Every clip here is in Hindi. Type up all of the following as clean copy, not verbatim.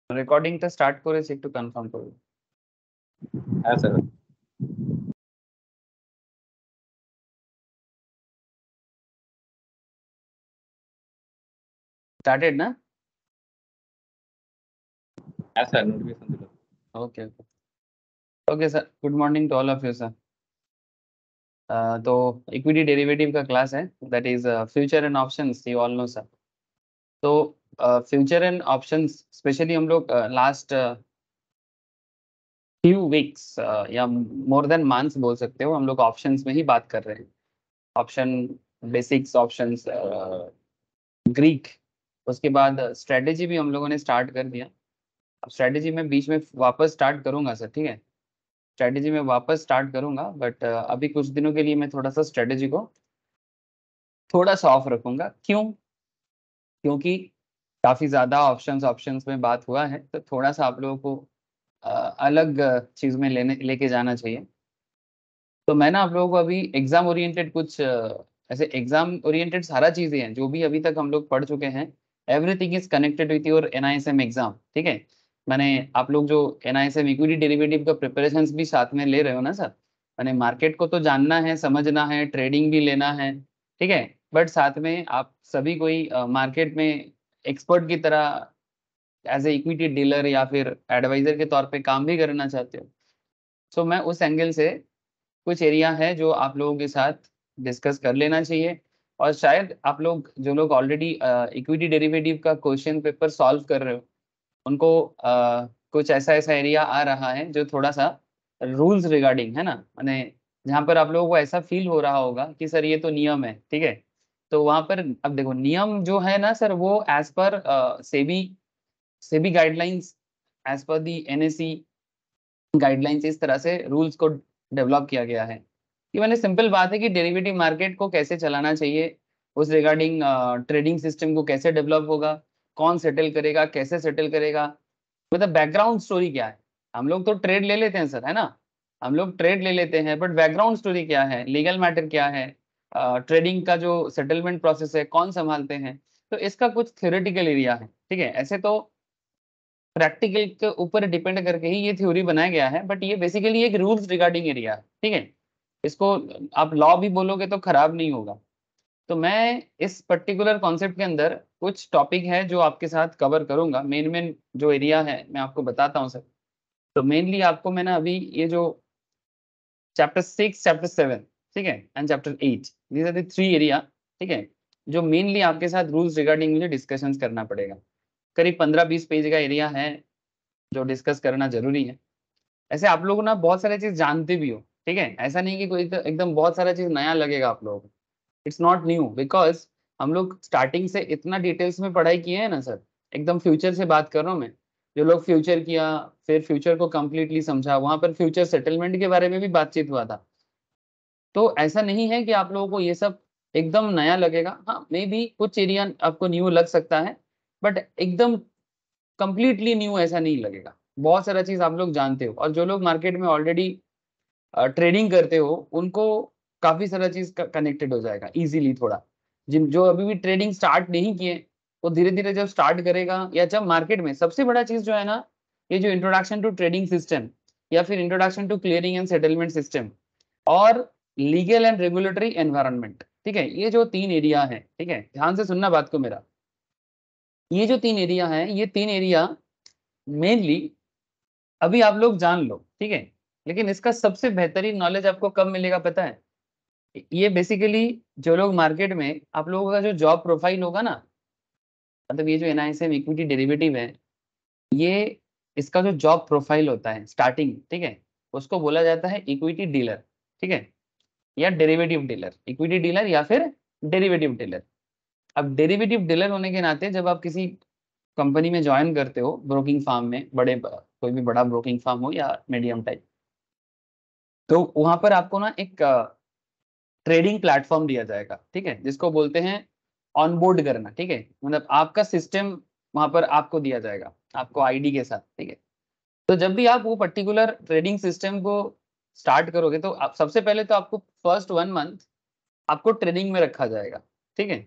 রেকর্ডিংটা স্টার্ট করেছি, একটু কনফার্ম করুন। হ্যাঁ স্যার। স্টার্টেড না? হ্যাঁ স্যার, নোটিফিকেশন দিল। Okay okay okay sir, good morning to all of you sir. तो इक्विटी डेरिवेटिव का क्लास है, that is future and options, you all know sir. तो फ्यूचर एंड ऑप्शंस स्पेशली हम लोग लास्ट फ्यू वीक्स या मोर देन मंथ्स बोल सकते हो, हम लोग ऑप्शंस में ही बात कर रहे हैं। ऑप्शन बेसिक्स, ऑप्शंस, ग्रीक, उसके बाद स्ट्रेटेजी भी हम लोगों ने स्टार्ट कर दिया। अब स्ट्रेटेजी में बीच में वापस स्टार्ट करूंगा सर, ठीक है? स्ट्रेटेजी में वापस स्टार्ट करूंगा, बट अभी कुछ दिनों के लिए मैं थोड़ा सा स्ट्रेटेजी को थोड़ा सा ऑफ रखूंगा। क्यों? क्योंकि काफी ज्यादा ऑप्शंस ऑप्शंस में बात हुआ है, तो थोड़ा सा आप लोगों को अलग चीज में लेके जाना चाहिए। तो मैं ना आप लोगों को अभी एग्जाम ओरिएंटेड कुछ ऐसे एग्जाम ओरिएंटेड सारा चीजें हैं जो भी अभी तक हम लोग पढ़ चुके हैं। Everything is connected with your NISM exam, ठीक है? मैंने आप लोग जो एनआईएसएम इक्विटी डेरिवेटिव का प्रिपरेशंस भी साथ में ले रहे हो ना सर, मैंने मार्केट को तो जानना है, समझना है, ट्रेडिंग भी लेना है, ठीक है? बट साथ में आप सभी कोई मार्केट में एक्सपर्ट की तरह एज ए इक्विटी डीलर या फिर एडवाइजर के तौर पे काम भी करना चाहते हो। सो मैं उस एंगल से कुछ एरिया है जो आप लोगों के साथ डिस्कस कर लेना चाहिए। और शायद आप लोग जो लोग ऑलरेडी इक्विटी डेरिवेटिव का क्वेश्चन पेपर सॉल्व कर रहे हो, उनको कुछ ऐसा ऐसा एरिया आ रहा है जो थोड़ा सा रूल्स रिगार्डिंग है ना, माने जहाँ पर आप लोगों को ऐसा फील हो रहा होगा कि सर ये तो नियम है, ठीक है? तो वहां पर अब देखो, नियम जो है ना सर, वो as per SEBI SEBI guidelines, as per दी एनएसई गाइडलाइंस, इस तरह से रूल्स को डेवलप किया गया है। कि मैंने सिंपल बात है कि डेरिवेटिव मार्केट को कैसे चलाना चाहिए, उस रिगार्डिंग ट्रेडिंग सिस्टम को कैसे डेवलप होगा, कौन सेटल करेगा, कैसे सेटल करेगा, मतलब बैकग्राउंड स्टोरी क्या है। हम लोग तो ट्रेड ले लेते हैं सर, है ना? हम लोग ट्रेड ले लेते हैं, बट बैकग्राउंड स्टोरी क्या है, लीगल मैटर क्या है, ट्रेडिंग का जो सेटलमेंट प्रोसेस है कौन संभालते हैं, तो इसका कुछ थ्योरेटिकल एरिया है, ठीक है? ऐसे तो प्रैक्टिकल के ऊपर डिपेंड करके ही ये थ्योरी बनाया गया है, बट ये बेसिकली एक रूल्स रिगार्डिंग एरिया है, ठीक है? इसको आप लॉ भी बोलोगे तो खराब नहीं होगा। तो मैं इस पर्टिकुलर कॉन्सेप्ट के अंदर कुछ टॉपिक है जो आपके साथ कवर करूंगा। मेन मेन जो एरिया है मैं आपको बताता हूँ सर। तो मेनली आपको मैंने अभी ये जो चैप्टर 6, चैप्टर 7, ठीक है, and chapter 8, these are the three area, ठीक है, जो मेनली आपके साथ रूल्स रिगार्डिंग मुझे डिस्कशंस करना पड़ेगा। करीब 15-20 पेज का एरिया है जो डिस्कस करना जरूरी है। ऐसे आप लोग ना बहुत सारी चीज जानते भी हो, ठीक है? ऐसा नहीं कि कोई एकदम बहुत सारा चीज नया लगेगा आप लोगों को। इट्स नॉट न्यू, बिकॉज हम लोग स्टार्टिंग से इतना डिटेल्स में पढ़ाई किए हैं ना सर। एकदम फ्यूचर से बात कर रहा हूँ मैं। जो लोग फ्यूचर किया, फिर फ्यूचर को कंप्लीटली समझा, वहां पर फ्यूचर सेटलमेंट के बारे में भी बातचीत हुआ था। तो ऐसा नहीं है कि आप लोगों को ये सब एकदम नया लगेगा। हाँ, मे बी कुछ एरिया आपको न्यू लग सकता है, बट एकदम कंप्लीटली न्यू ऐसा नहीं लगेगा। बहुत सारा चीज आप लोग जानते हो, और जो लोग मार्केट में ऑलरेडी ट्रेडिंग करते हो उनको काफी सारा चीज कनेक्टेड हो जाएगा इजीली थोड़ा। जिन जो अभी भी ट्रेडिंग स्टार्ट नहीं किए, वो धीरे धीरे जब स्टार्ट करेगा, या जब मार्केट में सबसे बड़ा चीज जो है ना, ये जो इंट्रोडक्शन टू ट्रेडिंग सिस्टम, या फिर introduction to clearing and settlement system, और लीगल एंड रेगुलेटरी एनवायरनमेंट, ठीक है, ये जो तीन एरिया है, ठीक है, ध्यान से सुनना बात को मेरा। ये जो तीन एरिया है, ये तीन एरिया मेनली अभी आप लोग जान लो, ठीक है? लेकिन इसका सबसे बेहतरीन नॉलेज आपको कब मिलेगा पता है? ये बेसिकली जो लोग मार्केट में आप लोगों का जो जॉब प्रोफाइल होगा ना, मतलब ये जो एनआईएसएम इक्विटी डेरिवेटिव है, ये इसका जो जॉब प्रोफाइल होता है स्टार्टिंग, ठीक है, उसको बोला जाता है इक्विटी डीलर, ठीक है, या डेरिवेटिव डीलर, इक्विटी डीलर या फिर डेरिवेटिव डीलर। अब डेरिवेटिव डीलर होने के नाते जब आप किसी कंपनी में ज्वाइन करते हो, ब्रोकिंग फार्म में, बड़े कोई भी बड़ा ब्रोकिंग फार्म हो या मीडियम टाइप, तो वहां पर आपको ना एक ट्रेडिंग प्लेटफॉर्म दिया जाएगा, ठीक है, जिसको बोलते हैं ऑनबोर्ड करना, ठीक है, मतलब आपका सिस्टम वहां पर आपको दिया जाएगा, आपको आईडी के साथ, ठीक है? तो जब भी आप वो पर्टिकुलर ट्रेडिंग सिस्टम को स्टार्ट करोगे, तो आप सबसे पहले तो आपको फर्स्ट 1 मंथ आपको ट्रेडिंग में रखा जाएगा, ठीक है?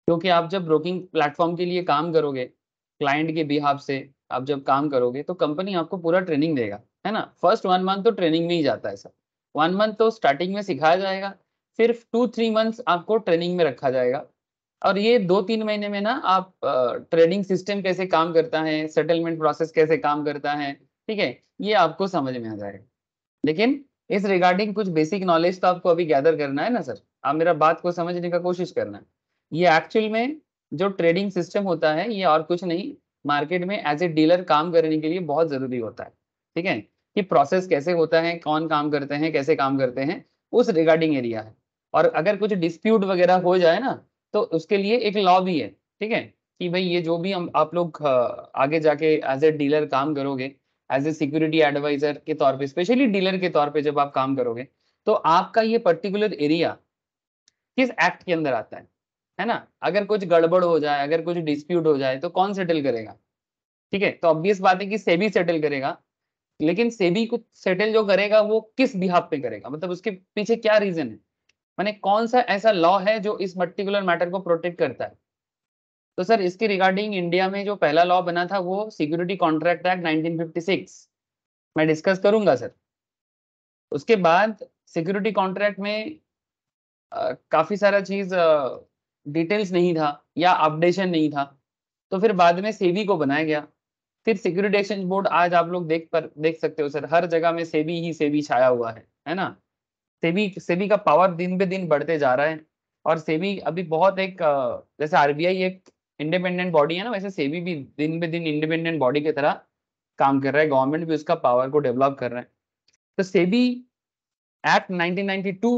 क्योंकि आप जब ब्रोकिंग प्लेटफॉर्म के लिए काम करोगे क्लाइंट के बिहाफ से, आप जब काम करोगे तो कंपनी आपको पूरा ट्रेनिंग देगा, है ना। फर्स्ट 1 मंथ तो ट्रेनिंग में ही जाता है सर। 1 मंथ तो स्टार्टिंग में सिखाया जाएगा, फिर 2-3 मंथ्स आपको ट्रेनिंग में रखा जाएगा, और ये 2-3 महीने में ना आप ट्रेडिंग सिस्टम कैसे काम करता है, सेटलमेंट प्रोसेस कैसे काम करता है, ठीक है, ये आपको समझ में आ जाएगा। लेकिन इस रिगार्डिंग कुछ बेसिक नॉलेज तो आपको अभी गैदर करना है ना सर। आप मेरा बात को समझने का कोशिश करना है। ये एक्चुअल में जो ट्रेडिंग सिस्टम होता है ये और कुछ नहीं, मार्केट में एज ए डीलर काम करने के लिए बहुत जरूरी होता है, ठीक है, कि प्रोसेस कैसे होता है, कौन काम करते हैं, कैसे काम करते हैं, उस रिगार्डिंग एरिया है। और अगर कुछ डिस्प्यूट वगैरह हो जाए ना तो उसके लिए एक लॉ भी है, ठीक है, कि भाई ये जो भी हम आप लोग आगे जाके एज ए डीलर काम करोगे, एज ए सिक्योरिटी एडवाइजर के तौर पे, स्पेशली डीलर के तौर पे जब आप काम करोगे, तो आपका ये पर्टिकुलर एरिया किस एक्ट के अंदर आता है ना। अगर कुछ गड़बड़ हो जाए, अगर कुछ डिस्प्यूट हो जाए तो कौन सेटल करेगा, ठीक है, तो ऑब्वियस बात है कि सेबी सेटल करेगा। लेकिन सेबी को सेटल जो करेगा वो किस बिहाफ पे करेगा, मतलब उसके पीछे क्या रीजन है, माने कौन सा ऐसा लॉ है जो इस पर्टिकुलर मैटर को प्रोटेक्ट करता है। तो सर इसके रिगार्डिंग इंडिया में जो पहला लॉ बना था वो सिक्योरिटी कॉन्ट्रैक्ट एक्ट 1956 मैं डिस्कस करूंगा सर। उसके बाद सिक्योरिटी कॉन्ट्रैक्ट में काफी सारा चीज डिटेल्स नहीं था या अपडेशन नहीं था, तो फिर बाद में सेबी को बनाया गया। फिर सिक्योरिटी एक्सचेंज बोर्ड आज आप लोग देख सकते हो सर, हर जगह में सेबी ही सेबी छाया हुआ है ना। सेबी सेबी का पावर दिन पे दिन बढ़ते जा रहा है, और सेबी अभी बहुत एक जैसे आरबीआई एक इंडिपेंडेंट बॉडी है ना, वैसे सेबी भी दिन पे दिन इंडिपेंडेंट बॉडी की तरह काम कर रहा है, गवर्नमेंट भी उसका पावर को डेवलप कर रहा है। तो सेबी एक्ट 1992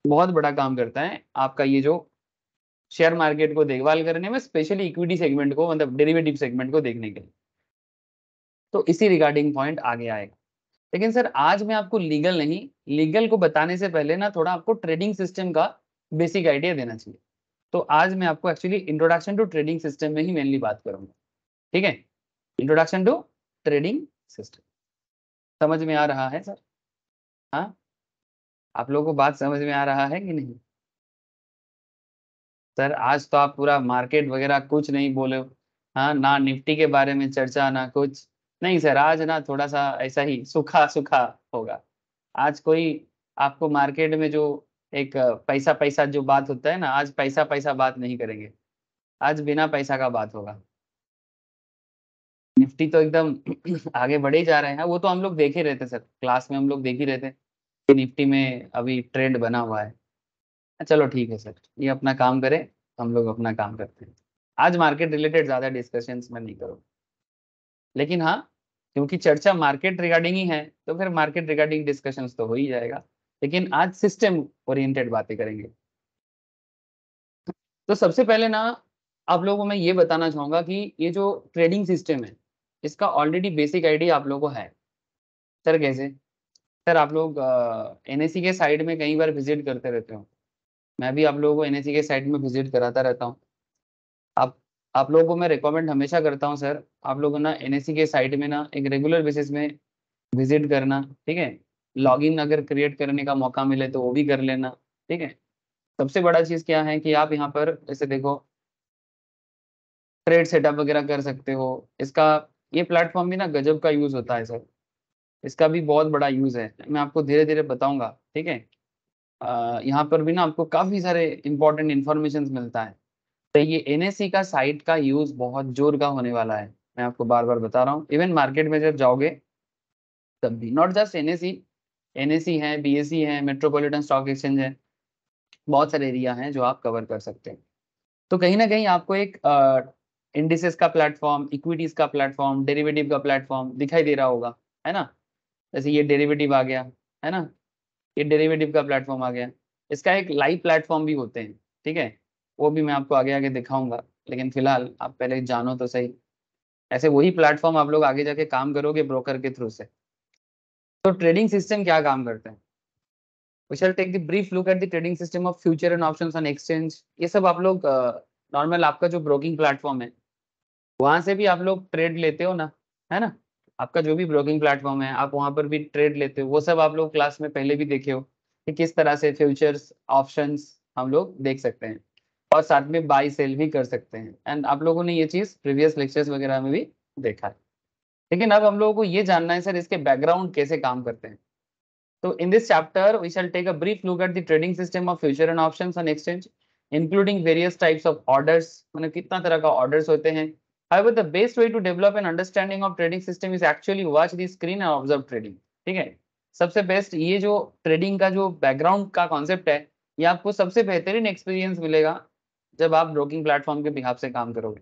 बहुत बड़ा काम करता है आपका ये जो शेयर मार्केट को देखभाल करने में, स्पेशली इक्विटी सेगमेंट को, मतलब डेरिवेटिव सेगमेंट को देखने के लिए। तो इसी रिगार्डिंग पॉइंट आगे आएगा। लेकिन सर आज मैं आपको लीगल नहीं, लीगल को बताने से पहले ना थोड़ा आपको ट्रेडिंग सिस्टम का बेसिक आइडिया देना चाहिए। तो आज मैं आपको actually introduction to trading system में ही मेनली बात करूंगा, ठीक है। इंट्रोडक्शन टू ट्रेडिंग सिस्टम समझ में आ रहा है सर? हाँ, आप लोगों को बात समझ में आ रहा है कि नहीं? सर आज तो आप पूरा मार्केट वगैरह कुछ नहीं बोले हो, हाँ, ना निफ्टी के बारे में चर्चा ना कुछ। नहीं सर, आज ना थोड़ा सा ऐसा ही सूखा सूखा होगा। आज कोई आपको मार्केट में जो एक पैसा पैसा जो बात होता है ना, आज पैसा पैसा बात नहीं करेंगे, आज बिना पैसा का बात होगा। निफ्टी तो एकदम आगे बढ़े ही जा रहे हैं, वो तो हम लोग देख ही रहे थे सर, क्लास में हम लोग देख ही रहे थे कि निफ्टी में अभी ट्रेंड बना हुआ है। चलो ठीक है सर, ये अपना काम करे, हम लोग अपना काम करते हैं। आज मार्केट रिलेटेड ज्यादा डिस्कशंस में नहीं करूँ, लेकिन हाँ, क्योंकि चर्चा मार्केट रिगार्डिंग ही है तो फिर मार्केट रिगार्डिंग डिस्कशंस तो हो ही जाएगा, लेकिन आज सिस्टम ओरिएंटेड बातें करेंगे। तो सबसे पहले ना आप लोगों को मैं ये बताना चाहूंगा कि ये जो ट्रेडिंग सिस्टम है इसका ऑलरेडी बेसिक आइडिया आप लोगों को है। सर कैसे? सर आप लोग एनएससी के साइड में कई बार विजिट करते रहते हो, मैं भी आप लोगों को एनएससी के साइड में विजिट कराता रहता हूँ। आप आप लोगों को मैं रिकमेंड हमेशा करता हूँ सर, आप लोगों ना एनएससी के साइट में ना एक रेगुलर बेसिस में विजिट करना, ठीक है। लॉगिन अगर क्रिएट करने का मौका मिले तो वो भी कर लेना, ठीक है। सबसे बड़ा चीज़ क्या है कि आप यहाँ पर जैसे देखो ट्रेड सेटअप वगैरह कर सकते हो। इसका ये प्लेटफॉर्म भी ना गजब का यूज़ होता है सर, इसका भी बहुत बड़ा यूज़ है, मैं आपको धीरे धीरे बताऊंगा, ठीक है। यहाँ पर भी ना आपको काफ़ी सारे इंपॉर्टेंट इन्फॉर्मेशन मिलता है। तो ये एनएससी का साइट का यूज़ बहुत जोर का होने वाला है, मैं आपको बार बार बता रहा हूँ। इवन मार्केट में जब जाओगे तब भी, नॉट जस्ट एनएससी, एनएससी है, बीएससी है, मेट्रोपॉलिटन स्टॉक एक्सचेंज है, बहुत सारे एरिया हैं जो आप कवर कर सकते हैं। तो कहीं ना कहीं आपको एक इंडिसेस का प्लेटफॉर्म, इक्विटीज का प्लेटफॉर्म, डेरिवेटिव का प्लेटफॉर्म दिखाई दे रहा होगा, है ना। जैसे ये डेरिवेटिव आ गया, है ना, ये डेरिवेटिव का प्लेटफॉर्म आ गया। इसका एक लाइव प्लेटफॉर्म भी होते हैं, ठीक है, वो भी मैं आपको आगे आगे दिखाऊंगा, लेकिन फिलहाल आप पहले जानो तो सही। ऐसे वही प्लेटफॉर्म आप लोग आगे जाके काम करोगे ब्रोकर के थ्रू से। तो ट्रेडिंग सिस्टम क्या काम करते हैं? We shall take the brief look at the trading system of future and options on exchange। ये सब आप लोग नॉर्मल आपका जो ब्रोकिंग प्लेटफॉर्म है वहां से भी आप लोग ट्रेड लेते हो ना, है ना। आपका जो भी ब्रोकिंग प्लेटफॉर्म है आप वहां पर भी ट्रेड लेते हो, वो सब आप लोग क्लास में पहले भी देखे हो कि किस तरह से फ्यूचर्स ऑप्शंस हम लोग देख सकते हैं, और साथ में बाई सेल भी कर सकते हैं। एंड आप लोगों ने ये चीज प्रीवियस लेक्चर्स वगैरह में भी देखा है। लेकिन अब हम लोगों को ये जानना है सर इसके बैकग्राउंड कैसे काम करते हैं। तो in this chapter we shall take a brief look at the trading system of future and options on exchange including various types of orders, मतलब कितना तरह का orders होते हैं। However, the best way to develop an understanding of trading system is actually watch the screen and observe trading। ठीक है, सबसे बेस्ट ये जो ट्रेडिंग का जो बैकग्राउंड का कॉन्सेप्ट है, ये आपको सबसे बेहतरीन एक्सपीरियंस मिलेगा जब आप ब्रोकिंग प्लेटफॉर्म के बिहाफ से काम करोगे।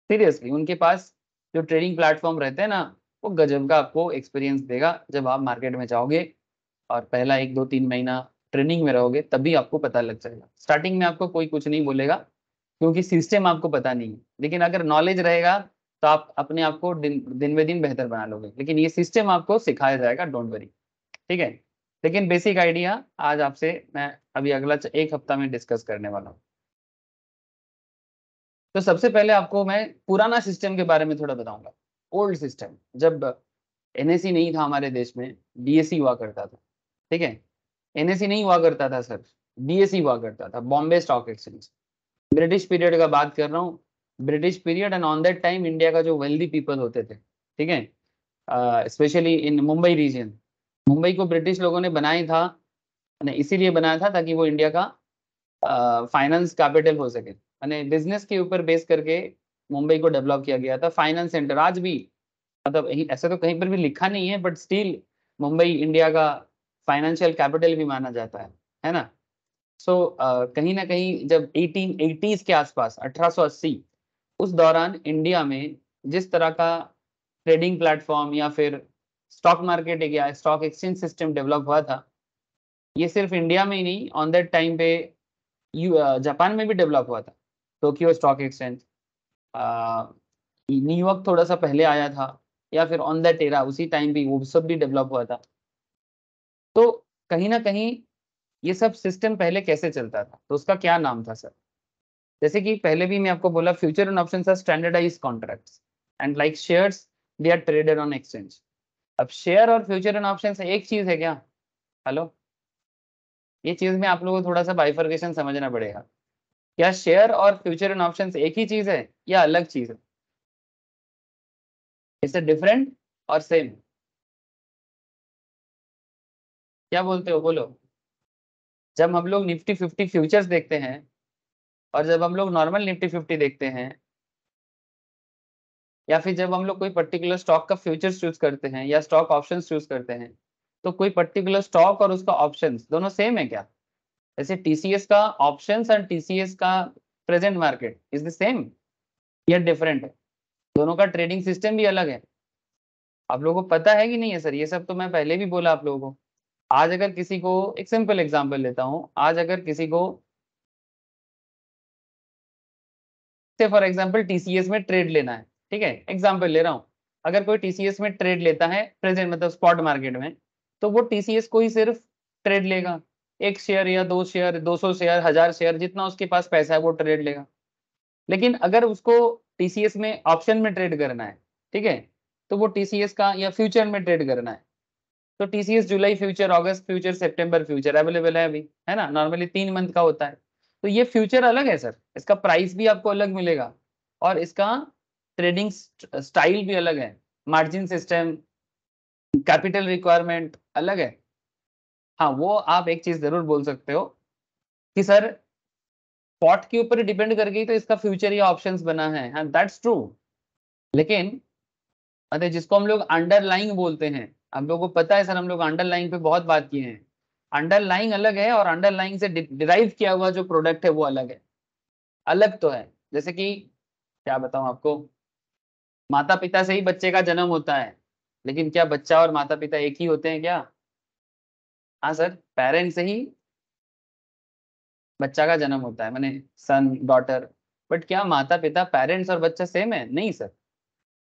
सीरियसली उनके पास जो ट्रेडिंग प्लेटफॉर्म रहते हैं ना, वो गजब का आपको एक्सपीरियंस देगा जब आप मार्केट में जाओगे और पहला 1-2-3 महीना ट्रेनिंग में रहोगे, तभी आपको पता लग जाएगा। स्टार्टिंग में आपको कोई कुछ नहीं बोलेगा क्योंकि सिस्टम आपको पता नहीं है, लेकिन अगर नॉलेज रहेगा तो आप अपने आप को दिन ब दिन बेहतर बना लोगे। लेकिन ये सिस्टम आपको सिखाया जाएगा, डोंट वरी। ठीक है, लेकिन बेसिक आइडिया आज आपसे मैं अभी अगला 1 हफ्ता में डिस्कस करने वाला हूँ। तो सबसे पहले आपको मैं पुराना सिस्टम के बारे में थोड़ा बताऊंगा। ओल्ड सिस्टम, जब एनएसई नहीं था हमारे देश में, डीएसई हुआ करता था। ठीक है, एनएसई नहीं हुआ करता था सर, डीएसई हुआ करता था, Bombay stock exchange. British period का बात कर रहा हूँ, British period. And on that time India का जो वेल्दी पीपल होते थे, ठीक है, specially in Mumbai region, Mumbai को ब्रिटिश लोगों ने बनाया था, इसीलिए बनाया था ताकि वो इंडिया का फाइनेंस कैपिटल हो सके। बिजनेस के ऊपर बेस करके मुंबई को डेवलप किया गया था, फाइनेंस सेंटर। आज भी मतलब ऐसा तो कहीं पर भी लिखा नहीं है, बट स्टिल मुंबई इंडिया का फाइनेंशियल कैपिटल भी माना जाता है ना। सो कहीं ना कहीं जब 1880s के आसपास 1880 उस दौरान इंडिया में जिस तरह का ट्रेडिंग प्लेटफॉर्म या फिर स्टॉक मार्केट या स्टॉक एक्सचेंज सिस्टम डेवलप हुआ था, ये सिर्फ इंडिया में ही नहीं, ऑन दैट टाइम पे जापान में भी डेवलप हुआ था। टोक्यो स्टॉक एक्सचेंज, न्यूयॉर्क थोड़ा सा पहले आया था, या फिर ऑन दैट एरा उसी टाइम पे वो सब भी डेवलप हुआ था। तो कहीं ना कहीं ये सब सिस्टम पहले कैसे चलता था, तो उसका क्या नाम था सर। जैसे कि पहले भी मैं आपको बोला, future and options are standardised contracts and like shares they are traded on exchange. अब शेयर और फ्यूचर एंड ऑप्शंस एक चीज है क्या? हेलो, ये चीज में आप लोगों को थोड़ा सा बाइफर्केशन समझना पड़ेगा। क्या शेयर और फ्यूचर एंड ऑप्शंस एक ही चीज है या अलग चीज है? इट्स डिफरेंट और सेम? क्या बोलते हो, बोलो। जब हम लोग निफ्टी 50 फ्यूचर्स देखते हैं और जब हम लोग नॉर्मल निफ्टी 50 देखते हैं, या फिर जब हम लोग कोई पर्टिकुलर स्टॉक का फ्यूचर्स चूज करते हैं या स्टॉक ऑप्शंस चूज करते हैं, तो कोई पर्टिकुलर स्टॉक और उसका ऑप्शंस दोनों सेम है क्या? जैसे टीसीएस का ऑप्शंस एंड टीसीएस का present market is the same या डिफरेंट है? दोनों का ट्रेडिंग सिस्टम भी अलग है। आप लोगों को पता है कि नहीं है सर? ये सब तो मैं पहले भी बोला आप लोगों को। आज अगर किसी को, एक सिंपल एग्जांपल लेता हूं, आज अगर किसी को से फॉर एग्जांपल टीसीएस में ट्रेड लेना है, ठीक है, एग्जांपल ले रहा हूं, अगर कोई टीसीएस में ट्रेड लेता है प्रेजेंट मतलब स्पॉट मार्केट में, तो वो टीसीएस को ही सिर्फ ट्रेड लेगा। 1 शेयर या 2 शेयर, 200 शेयर, 1000 शेयर, जितना उसके पास पैसा है वो ट्रेड लेगा। लेकिन अगर उसको टीसीएस में ऑप्शन में ट्रेड करना है, ठीक है, तो वो टीसीएस का या फ्यूचर में ट्रेड करना है, तो टीसीएस जुलाई फ्यूचर, अगस्त फ्यूचर, सितंबर फ्यूचर अवेलेबल है अभी, है ना। नॉर्मली 3 मंथ का होता है। तो ये फ्यूचर अलग है सर, इसका प्राइस भी आपको अलग मिलेगा और इसका ट्रेडिंग स्टाइल भी अलग है, मार्जिन सिस्टम, कैपिटल रिक्वायरमेंट अलग है। हाँ, वो आप एक चीज जरूर बोल सकते हो कि सर स्पॉट के ऊपर डिपेंड करके ही तो इसका फ्यूचर या ऑप्शंस बना है, हाँ दैट्स ट्रू। लेकिन मतलब जिसको हम लोग अंडरलाइंग बोलते हैं, हम लोग को पता है सर, हम लोग अंडरलाइंग पे बहुत बात किए हैं। अंडरलाइंग अलग है और अंडरलाइंग से डिराइव किया हुआ जो प्रोडक्ट है वो अलग है। अलग तो है, जैसे कि क्या बताऊं आपको, माता पिता से ही बच्चे का जन्म होता है, लेकिन क्या बच्चा और माता पिता एक ही होते हैं क्या? हाँ सर, पेरेंट्स से ही बच्चा का जन्म होता है, माने सन डॉटर। बट क्या माता पिता, पेरेंट्स और बच्चा सेम है? नहीं सर,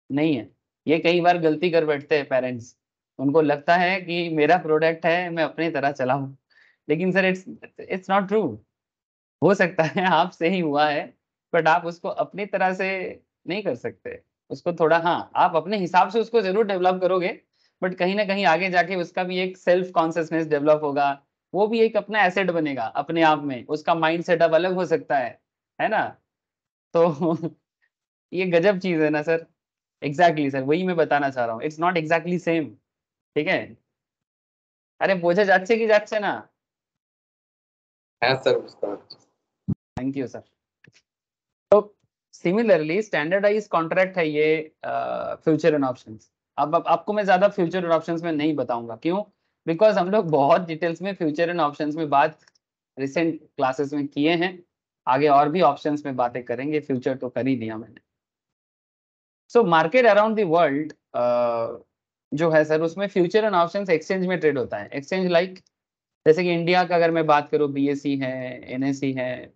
नहीं है। ये कई बार गलती कर बैठते हैं पेरेंट्स, उनको लगता है कि मेरा प्रोडक्ट है, मैं अपनी तरह चलाऊं। लेकिन sir it's it's not true. हो सकता है आपसे ही हुआ है, बट आप उसको अपनी तरह से नहीं कर सकते। उसको थोड़ा, हाँ, आप अपने हिसाब से उसको जरूर डेवलप करोगे, बट कहीं ना कहीं आगे जाके उसका भी एक सेल्फ कॉन्शियसनेस डेवलप होगा। वो भी एक अपना एसेट बनेगा अपने आप में, उसका माइंड सेटअप अलग हो सकता है ना। तो ये गजब चीज है ना सर। एग्जैक्टली सर, वही मैं बताना चाह रहा हूँ, इट्स नॉट एग्जैक्टली सेम। ठीक है, अरे বোঝা যাচ্ছে কি যাচ্ছে না? হ্যাঁ স্যার, বুঝতে পারছি। Thank you sir. तो सिमिलरली स्टैंडर्डाइज कॉन्ट्रैक्ट है ये फ्यूचर एंड ऑप्शंस। अब आपको मैं ज्यादा फ्यूचर एंड ऑप्शंस में नहीं बताऊंगा, क्यों? बिकॉज हम लोग बहुत डिटेल्स में फ्यूचर एंड ऑप्शंस में बात रिसेंट क्लासेस में किए हैं। आगे और भी ऑप्शंस में बातें करेंगे, फ्यूचर तो कर ही दिया मैंने। So market around the world जो है सर, उसमें फ्यूचर एंड ऑप्शंस एक्सचेंज में ट्रेड होता है। एक्सचेंज लाइक जैसे कि इंडिया का अगर मैं बात करूँ, बीएसई है, एनएसई है,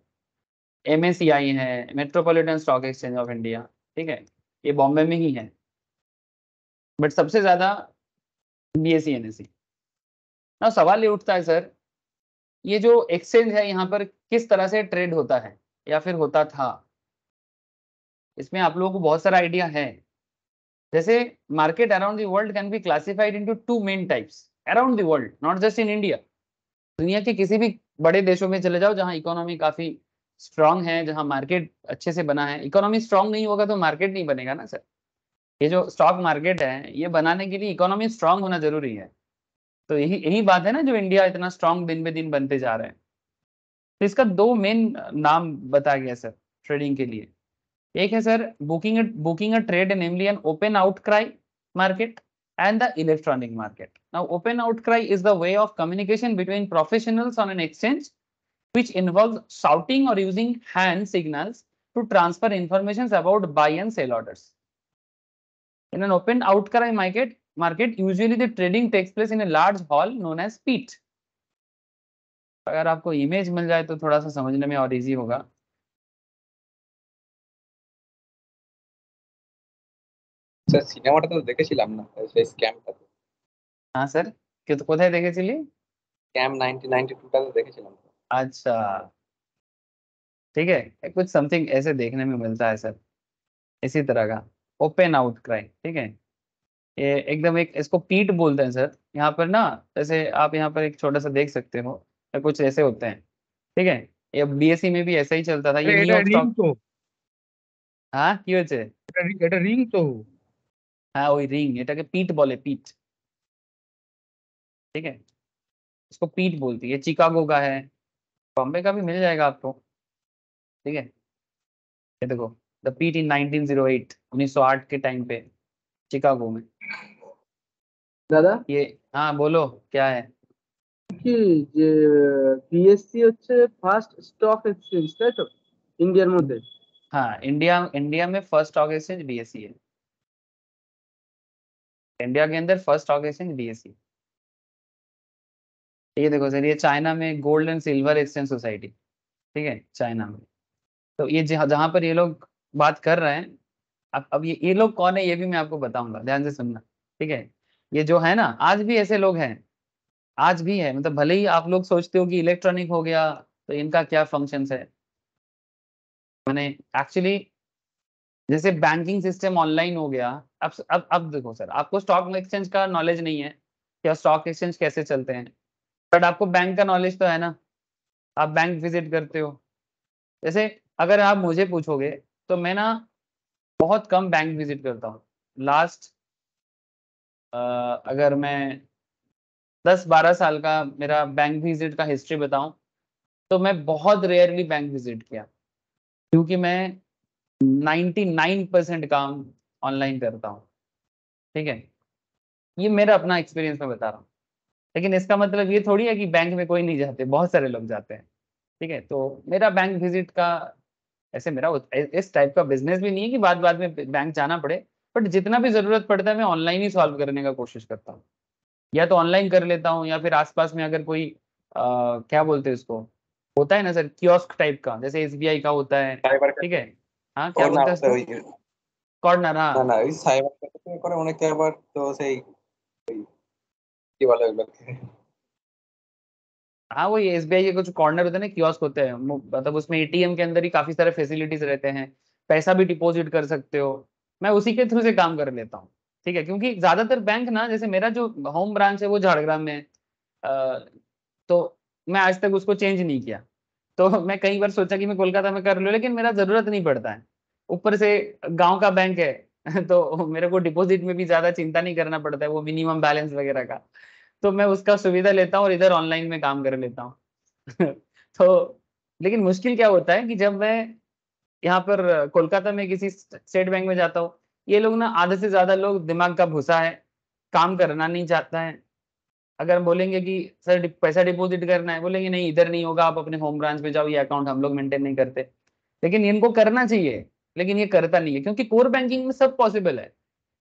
एमएससीआई है, metropolitan stock exchange of India. ठीक है, ये बॉम्बे में ही है, बट सबसे ज्यादा बीएसई एनएसई। ना सवाल ये उठता है सर, ये जो एक्सचेंज है यहाँ पर किस तरह से ट्रेड होता है या फिर होता था? इसमें आप लोगों को बहुत सारा आइडिया है। जैसे market around the world can be classified into two main types around the world, not just in India. दुनिया के किसी भी बड़े देशों में चले जाओ जहां इकोनॉमी काफी स्ट्रांग है, जहां मार्केट अच्छे से बना है। इकोनॉमी स्ट्रांग नहीं होगा तो मार्केट नहीं बनेगा ना सर। ये जो स्टॉक मार्केट है, ये बनाने के लिए इकोनॉमी स्ट्रांग होना जरूरी है। तो यही यही बात है ना, जो इंडिया इतना स्ट्रांग दिन बे दिन बनते जा रहे हैं। तो इसका दो मेन नाम बताया गया सर ट्रेडिंग के लिए। एक है sir booking a trade, namely an open outcry market and the electronic market. Now, open outcry is the way of communication between professionals on an exchange, which involves shouting or using hand signals to transfer information about buy and sell orders. In an open outcry market, usually the trading takes place in a large hall known as pit. अगर आपको इमेज मिल जाए तो थोड़ा सा समझने में और इजी होगा। স্যার সিনেমাটা তো দেখেছিলাম না, সেই স্ক্যামটা তো। हाँ सर, क्यों तो কোথায় দেখেছিলি? স্ক্যাম 1992টা তো দেখেছিলাম তো। अच्छा, ठीक है, कुछ समथिंग ऐसे देखने में मिलता है सर, इसी तरह का ओपन आउटक्राई। ठीक है, ये एकदम एक इसको पीट बोलते हैं सर यहाँ पर ना। जैसे आप यहाँ पर एक छोटा सा देख सकते हो, या कुछ ऐसे होते हैं। ठीक है, ये बीएसई में भी ऐसा ही चलता था, ये এটা न्यूयॉर्क রিং स्टॉक। তো, हाँ কি হয়েছে? এটা রিং তো। हाँ वही रिंग, এটাকে पीट बोले, पीट। ठीक है, इसको पीट बोलती है। चिकागो का है, बॉम्बे का भी मिल जाएगा आपको। ठीक है, ये देखो, द पीट इन 1908, 1908 के टाइम पे चिकागो में। দাদা ये हाँ बोलो क्या है? কি যে পিএসসি হচ্ছে ফার্স্ট স্টক এক্সচেঞ্জ, তাই তো ইন্ডিয়ার মধ্যে? हाँ, इंडिया में फर्स्ट स्टॉक एक्सचेंज बीएसई है। इंडिया के अंदर फर्स्ट स्टॉक एक्सचेंज बीएसई। ये देखो सर, ये चाइना में gold and silver exchange society. ठीक है, चाइना में। तो ये जहाँ जहाँ पर ये लोग बात कर रहे हैं, अब ये लोग कौन है ये भी मैं आपको बताऊंगा, ध्यान से सुनना। ठीक है, ये जो है ना, आज भी ऐसे लोग हैं, आज भी है। मतलब भले ही आप लोग सोचते हो कि इलेक्ट्रॉनिक हो गया तो इनका क्या फंक्शंस है, मैंने एक्चुअली जैसे बैंकिंग सिस्टम ऑनलाइन हो गया। अब देखो सर, आपको स्टॉक एक्सचेंज का नॉलेज नहीं है, क्या स्टॉक एक्सचेंज कैसे चलते हैं, बट आपको बैंक का नॉलेज तो है ना, आप बैंक विजिट करते हो। जैसे अगर आप मुझे पूछोगे तो मैं ना बहुत कम बैंक विजिट करता हूँ। लास्ट अगर मैं 10-12 साल का मेरा बैंक विजिट का हिस्ट्री बताऊं, तो मैं बहुत रेयरली बैंक विजिट किया, क्योंकि मैं 99% काम ऑनलाइन करता हूँ। ठीक है, ये मेरा अपना एक्सपीरियंस में बता रहा हूँ। लेकिन इसका मतलब ये थोड़ी है कि बैंक में कोई नहीं जाते, बहुत सारे लोग जाते हैं। ठीक है, तो मेरा बैंक विजिट का ऐसे मेरा इस टाइप का बिजनेस भी नहीं है कि बाद बाद में बैंक जाना पड़े। बट जितना भी जरूरत पड़ता है मैं ऑनलाइन ही सॉल्व करने का कोशिश करता हूँ। या तो ऑनलाइन कर लेता हूँ, या फिर आसपास में अगर कोई क्या बोलते हैं उसको, होता है ना सर कियोस्क टाइप का, जैसे एसबीआई का होता है। সাইবার ठीक है, हाँ ও क्या না बोलते हैं স্যার, उसको? ওই कॉर्नर, না हाँ। না ওই সাইবার ক্যাফে করে অনেকে, আবার তো সেই ওই কি বলে ওগুলোকে। हाँ वही एसबीआई के कुछ कॉर्नर होते हैं ना, कियोस्क होते हैं, मतलब उसमें एटीएम के अंदर ही काफी सारे फैसिलिटीज रहते हैं, पैसा भी डिपॉजिट कर सकते हो। मैं उसी के थ्रू से काम कर लेता हूँ। ठीक है, क्योंकि ज्यादातर बैंक ना, जैसे मेरा जो होम ब्रांच है वो झाड़ग्राम में है, तो मैं आज तक उसको चेंज नहीं किया। तो मैं कई बार सोचा कि मैं कोलकाता में कर लूँ, लेकिन मेरा जरूरत नहीं पड़ता है। ऊपर से गांव का बैंक है, तो मेरे को डिपॉजिट में भी ज्यादा चिंता नहीं करना पड़ता है, वो मिनिमम बैलेंस वगैरह का। तो मैं उसका सुविधा लेता हूँ और इधर ऑनलाइन में काम कर लेता हूँ। तो लेकिन मुश्किल क्या होता है कि जब मैं यहाँ पर कोलकाता में किसी स्टेट बैंक में जाता हूँ, ये लोग ना आधे से ज्यादा लोग दिमाग का भूसा है, काम करना नहीं चाहता है। अगर बोलेंगे कि सर पैसा डिपॉजिट करना है, बोलेंगे नहीं इधर नहीं होगा, आप अपने होम ब्रांच में जाओ, ये अकाउंट हम लोग मेंटेन नहीं करते। लेकिन इनको करना चाहिए, लेकिन ये करता नहीं है, क्योंकि कोर बैंकिंग में सब पॉसिबल है।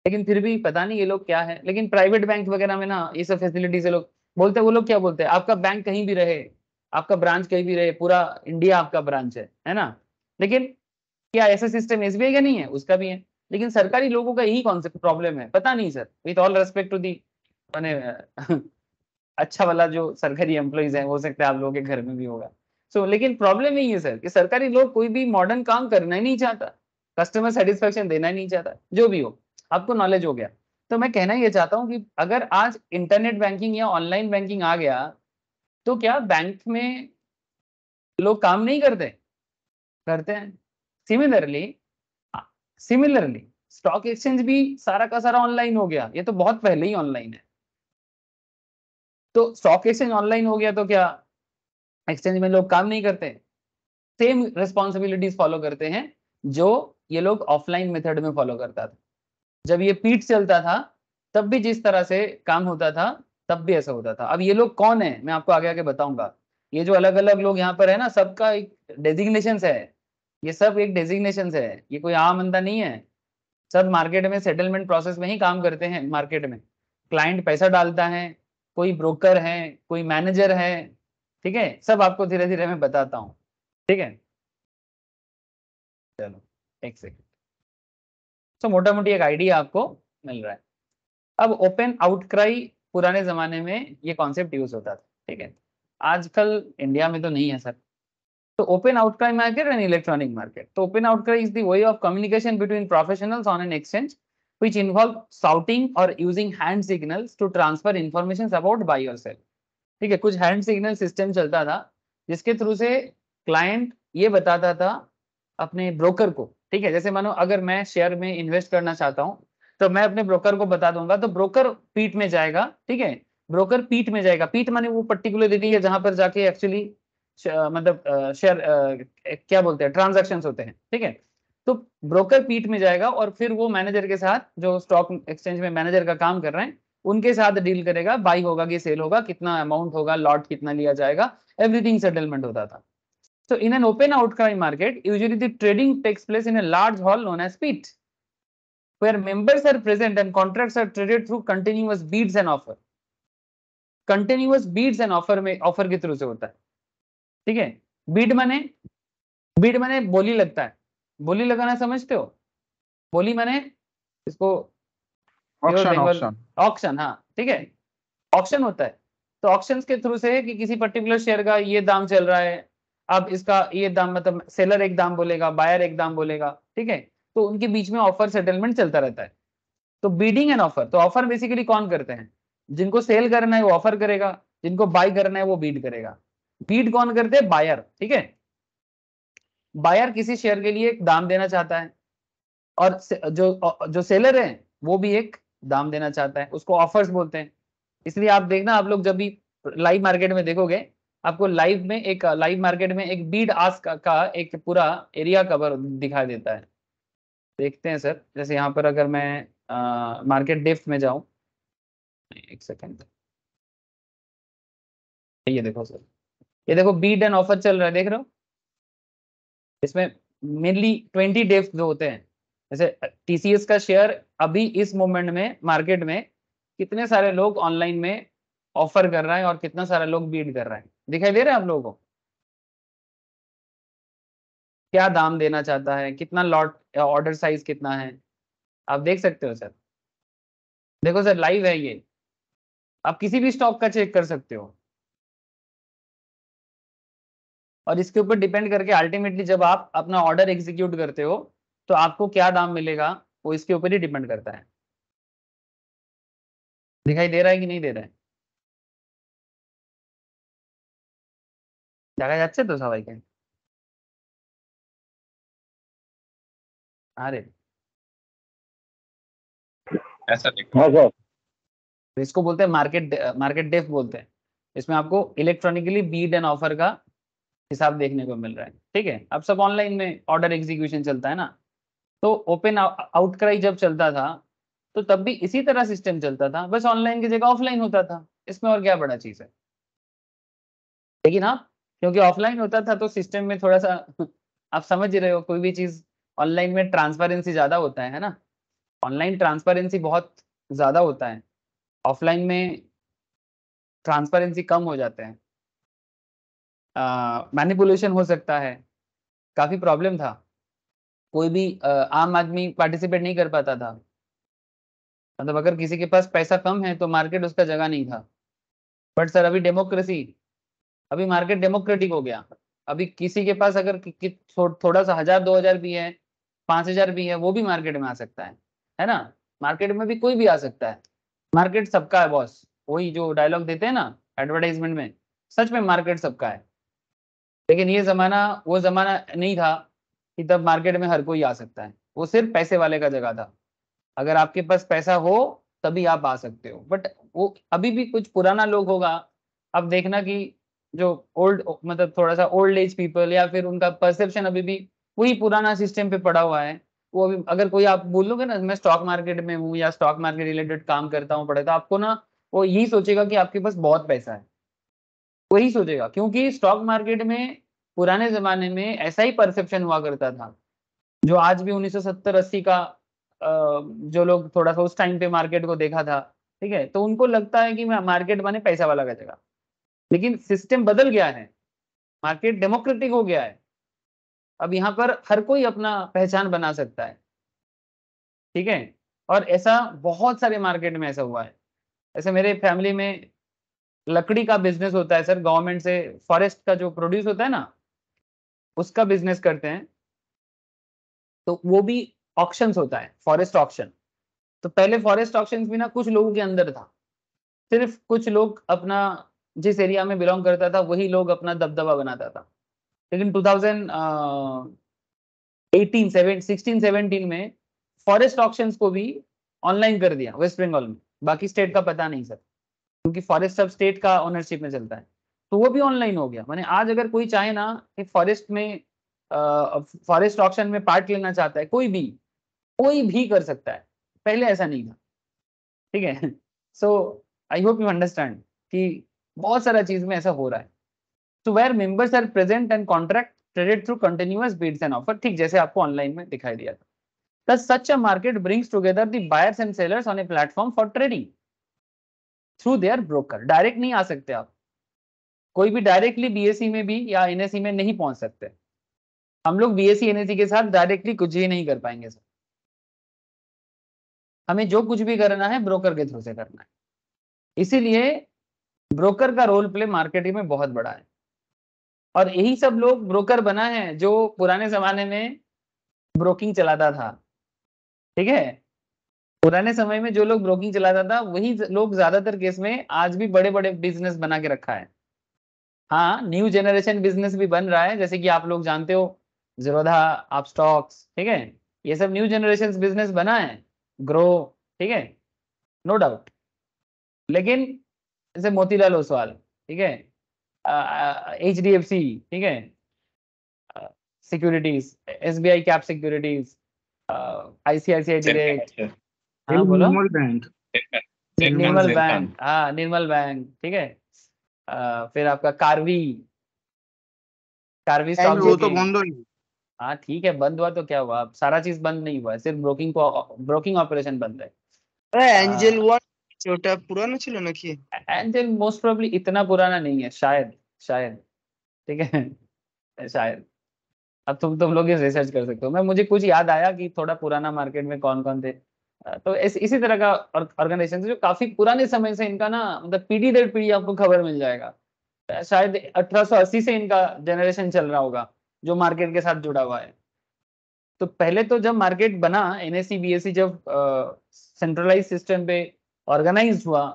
लेकिन फिर भी पता नहीं ये लोग क्या है। लेकिन प्राइवेट बैंक वगैरह में ना ये सब फैसिलिटी से लोग बोलते हैं, वो लोग क्या बोलते हैं, आपका बैंक कहीं भी रहे, आपका ब्रांच कहीं भी रहे, पूरा इंडिया आपका ब्रांच है ना। लेकिन क्या ऐसा सिस्टम एसबीआई का नहीं है? उसका भी है। लेकिन सरकारी लोगों का यही कॉन्सेप्ट प्रॉब्लम है, पता नहीं sir, with all respect to the मैंने अच्छा वाला जो सरकारी एम्प्लॉइज है, हो सकता है आप लोगों के घर में भी होगा। लेकिन प्रॉब्लम यही है सर कि सरकारी लोग कोई भी मॉडर्न काम करना ही नहीं चाहता, कस्टमर सेटिस्फेक्शन देना ही नहीं चाहता। जो भी हो, आपको नॉलेज हो गया। तो मैं कहना ये चाहता हूँ कि अगर आज इंटरनेट बैंकिंग या ऑनलाइन बैंकिंग आ गया, तो क्या बैंक में लोग काम नहीं करते? करते हैं। सिमिलरली सिमिलरली स्टॉक एक्सचेंज भी सारा का सारा ऑनलाइन हो गया, ये तो बहुत पहले ही ऑनलाइन है। तो स्टॉक एक्सचेंज ऑनलाइन हो गया तो क्या एक्सचेंज में लोग काम नहीं करते? सेम रिस्पॉन्सिबिलिटीज फॉलो करते हैं जो ये लोग ऑफलाइन मेथड में फॉलो करता था। जब ये पीठ चलता था तब भी जिस तरह से काम होता था, तब भी ऐसा होता था। अब ये लोग कौन है मैं आपको आगे आगे बताऊंगा। ये जो अलग अलग लोग यहाँ पर है ना, सबका एक डेजिग्नेशन है। ये सब एक डेजिग्नेशन है, ये कोई आम बंदा नहीं है। सब मार्केट में सेटलमेंट प्रोसेस में ही काम करते हैं। मार्केट में क्लाइंट पैसा डालता है, कोई ब्रोकर है, कोई मैनेजर है। ठीक है, सब आपको धीरे धीरे मैं बताता हूँ। ठीक है, चलो एक सेकंड। तो मोटा मोटी एक आइडिया आपको मिल रहा है। अब ओपन आउटक्राई पुराने जमाने में ये कॉन्सेप्ट यूज होता था। ठीक है, आजकल इंडिया में तो नहीं है सर। तो open outcry market and electronic market, तो open outcry is the way of communication between professionals on an exchange which involve shouting or using hand signals to transfer information about buy or sell। ठीक है, कुछ हैंड सिग्नल सिस्टम चलता था जिसके थ्रू से क्लाइंट ये बताता था अपने ब्रोकर को। ठीक है, जैसे मानो अगर मैं शेयर में इन्वेस्ट करना चाहता हूँ, तो मैं अपने ब्रोकर को बता दूंगा, तो ब्रोकर पीठ में जाएगा। ठीक है, ब्रोकर पीठ में जाएगा, पीठ माने वो पर्टिकुलर एरिया जहां पर जाके एक्चुअली मतलब शेयर क्या बोलते हैं, ट्रांजेक्शन होते हैं। ठीक है, तो ब्रोकर पीठ में जाएगा और फिर वो मैनेजर के साथ, जो स्टॉक एक्सचेंज में मैनेजर का काम कर रहे हैं, उनके साथ डील करेगा। बाई होगा कि सेल होगा, कितना अमाउंट होगा, लॉट कितना लिया जाएगा, एवरीथिंग सेटलमेंट होता था। So in an open outcry market, usually the trading takes place in a large hall known as pit, where members are present and contracts are traded through continuous bids and offer। continuous bids and offer में ऑफर के थ्रू से होता है। ठीक है, बीड माने बोली लगता है। बोली लगाना समझते हो? बोली माने इसको pure auction Bengal, auction. Auction. हाँ ठीक है, ऑक्शन होता है। तो ऑक्शन के थ्रू से कि किसी पर्टिकुलर शेयर का ये दाम चल रहा है, अब इसका ये दाम, मतलब सेलर एक दाम बोलेगा, बायर एक दाम बोलेगा। ठीक है, तो उनके बीच में ऑफर सेटलमेंट चलता रहता है। तो बीडिंग एंड ऑफर, तो ऑफर बेसिकली कौन करते हैं? जिनको सेल करना है वो ऑफर करेगा, जिनको बाय करना है वो बीड करेगा। बीड कौन करते हैं? बायर। ठीक है, बायर किसी शेयर के लिए एक दाम देना चाहता है, और जो जो सेलर है वो भी एक दाम देना चाहता है, उसको ऑफर्स बोलते हैं। इसलिए आप देखना, आप लोग जब भी लाइव मार्केट में देखोगे, आपको लाइव मार्केट में एक बीड आस्क का एक पूरा एरिया कवर दिखाई देता है। देखते हैं सर, जैसे यहाँ पर अगर मैं मार्केट डेप्थ में जाऊं, एक सेकेंड, ये देखो सर, ये देखो बीड एंड ऑफर चल रहा है, देख रहे हो? इसमें मेनली 20 डेप्थ जो होते हैं, जैसे टीसीएस का शेयर अभी इस मोमेंट में मार्केट में कितने सारे लोग ऑनलाइन में ऑफर कर रहा है और कितना सारा लोग बीड कर रहा है, दिखाई दे रहा है आप लोगों को? क्या दाम देना चाहता है, कितना लॉट, ऑर्डर साइज कितना है, आप देख सकते हो सर। देखो सर, लाइव है ये, आप किसी भी स्टॉक का चेक कर सकते हो। और इसके ऊपर डिपेंड करके अल्टीमेटली जब आप अपना ऑर्डर एग्जीक्यूट करते हो, तो आपको क्या दाम मिलेगा, वो इसके ऊपर ही डिपेंड करता है। दिखाई दे रहा है कि नहीं दे रहा है? দেখা যাচ্ছে তো সবাইকে? আরে ऐसा देखा। हाँ सर। तो इसको बोलते हैं मार्केट डेप्थ बोलते हैं। इसमें आपको इलेक्ट्रॉनिकली बीड एंड ऑफर का हिसाब देखने को मिल रहा है। ठीक है, अब सब ऑनलाइन में ऑर्डर एग्जीक्यूशन चलता है ना। तो ओपन आउटक्राई जब चलता था तो तब भी इसी तरह सिस्टम चलता था, बस ऑनलाइन की जगह ऑफलाइन होता था। इसमें और क्या बड़ा चीज है। लेकिन हाँ, क्योंकि ऑफलाइन होता था तो सिस्टम में थोड़ा सा आप समझ रहे हो, कोई भी चीज ऑनलाइन में ट्रांसपेरेंसी ज्यादा होता है ना। ऑनलाइन ट्रांसपेरेंसी बहुत ज्यादा होता है, ऑफलाइन में ट्रांसपेरेंसी कम हो जाते हैं, मैनिपुलेशन हो सकता है, काफी प्रॉब्लम था। कोई भी आम आदमी पार्टिसिपेट नहीं कर पाता था। मतलब अगर किसी के पास पैसा कम है तो मार्केट उसका जगह नहीं था। बट सर अभी डेमोक्रेसी, अभी मार्केट डेमोक्रेटिक हो गया। अभी किसी के पास अगर थोड़ा सा 1000 2000 भी है, 5000 भी है, वो भी मार्केट में आ सकता है ना। मार्केट में भी कोई भी आ सकता है। मार्केट सबका है बॉस, वही जो डायलॉग देते हैं ना एडवर्टाइजमेंट में, सच में मार्केट सबका है। लेकिन ये जमाना वो जमाना नहीं था कि तब मार्केट में हर कोई आ सकता है। वो सिर्फ पैसे वाले का जगह था। अगर आपके पास पैसा हो तभी आप आ सकते हो। बट वो अभी भी कुछ पुराना लोग होगा, अब देखना कि जो ओल्ड मतलब थोड़ा सा ओल्ड एज पीपल या फिर उनका परसेप्शन अभी भी वही पुराना सिस्टम पे पड़ा हुआ है। वो अभी अगर कोई आप बोलोगे ना मैं स्टॉक मार्केट में हूँ या स्टॉक मार्केट रिलेटेड काम करता हूँ पढ़े, तो आपको ना वो यही सोचेगा कि आपके पास बहुत पैसा है। वही सोचेगा, क्योंकि स्टॉक मार्केट में पुराने जमाने में ऐसा ही परसेप्शन हुआ करता था। जो आज भी 1970-80 का जो लोग थोड़ा सा उस टाइम पे मार्केट को देखा था, ठीक है, तो उनको लगता है कि मार्केट माने पैसा वाला का जगह। लेकिन सिस्टम बदल गया है, मार्केट डेमोक्रेटिक हो गया है। अब यहाँ पर हर कोई अपना पहचान बना सकता है। ठीक है, और ऐसा बहुत सारे मार्केट में ऐसा हुआ है। ऐसे मेरे फैमिली में लकड़ी का बिजनेस होता है सर, गवर्नमेंट से फॉरेस्ट का जो प्रोड्यूस होता है ना उसका बिजनेस करते हैं। तो वो भी ऑक्शंस होता है, फॉरेस्ट ऑक्शन। तो पहले फॉरेस्ट ऑक्शंस भी ना कुछ लोगों के अंदर था, सिर्फ कुछ लोग अपना जिस एरिया में बिलोंग करता था वही लोग अपना दबदबा बनाता था। लेकिन 2016-17 में फॉरेस्ट ऑक्शंस को भी ऑनलाइन कर दिया वेस्ट बंगाल में। बाकी स्टेट का पता नहीं सर, क्योंकि फॉरेस्ट सब स्टेट का ओनरशिप में चलता है। तो वो भी ऑनलाइन हो गया। माने आज अगर कोई चाहे ना कि फॉरेस्ट में फॉरेस्ट ऑक्शन में पार्ट लेना चाहता है, कोई भी कर सकता है। पहले ऐसा नहीं था। ठीक है, so I hope you understand कि बहुत सारा चीज में ऐसा हो रहा है। So where members are present and contract traded through continuous bids and offer, ठीक जैसे आपको ऑनलाइन में दिखाई दिया था। Thus, such a market brings together the buyers and sellers on a platform for trading through their broker. Direct नहीं आ सकते आप, कोई भी डायरेक्टली बीएसई में भी या एनएसई में नहीं पहुंच सकते। हम लोग बीएसई एनएसई के साथ डायरेक्टली कुछ ही नहीं कर पाएंगे सर। हमें जो कुछ भी करना है ब्रोकर के थ्रू से करना है। इसीलिए ब्रोकर का रोल प्ले मार्केटिंग में बहुत बड़ा है। और यही सब लोग ब्रोकर बना है जो पुराने जमाने में ब्रोकिंग चलाता था। ठीक है, पुराने समय में जो लोग ब्रोकिंग चलाता था वही लोग ज्यादातर केस में आज भी बड़े बड़े बिजनेस बना के रखा है। हाँ, न्यू जनरेशन बिजनेस भी बन रहा है, जैसे कि आप लोग जानते हो ज़ीरोधा, आप स्टॉक्स, ठीक है, ये सब न्यू जनरेशन बिजनेस बना है, ग्रो, ठीक है, नो डाउट। लेकिन जैसे मोतीलाल ओसवाल, ठीक है, HDFC, ठीक है, securities, SBI cap securities, ICICI direct, हाँ बोलो, निर्मल बैंक, निर्मल बैंक, हाँ निर्मल बैंक, ठीक है, फिर आपका कार्वी स्टॉक वो तो बंद हो गया। हाँ ठीक है, बंद हुआ तो क्या हुआ, अब सारा चीज बंद नहीं हुआ है, सिर्फ ब्रोकिंग ऑपरेशन बंद है। एंजल वन ওটা পুরানো ছিল নাকি? एंजल मोस्ट प्रोबेबली इतना पुराना नहीं है, शायद, ठीक है, शायद। अब तुम लोग रिसर्च कर सकते हो। मुझे कुछ याद आया कि थोड़ा पुराना मार्केट में कौन कौन थे। तो इसी तरह का ऑर्गेनाइजेशन जो काफी पुराने समय से इनका ना मतलब पीढ़ी दर पीढ़ी आपको खबर मिल जाएगा। शायद 1880 से इनका जनरेशन चल रहा होगा जो मार्केट के साथ जुड़ा हुआ है। तो पहले तो जब मार्केट बना, NSE BSE जब सेंट्रलाइज सिस्टम पे ऑर्गेनाइज हुआ,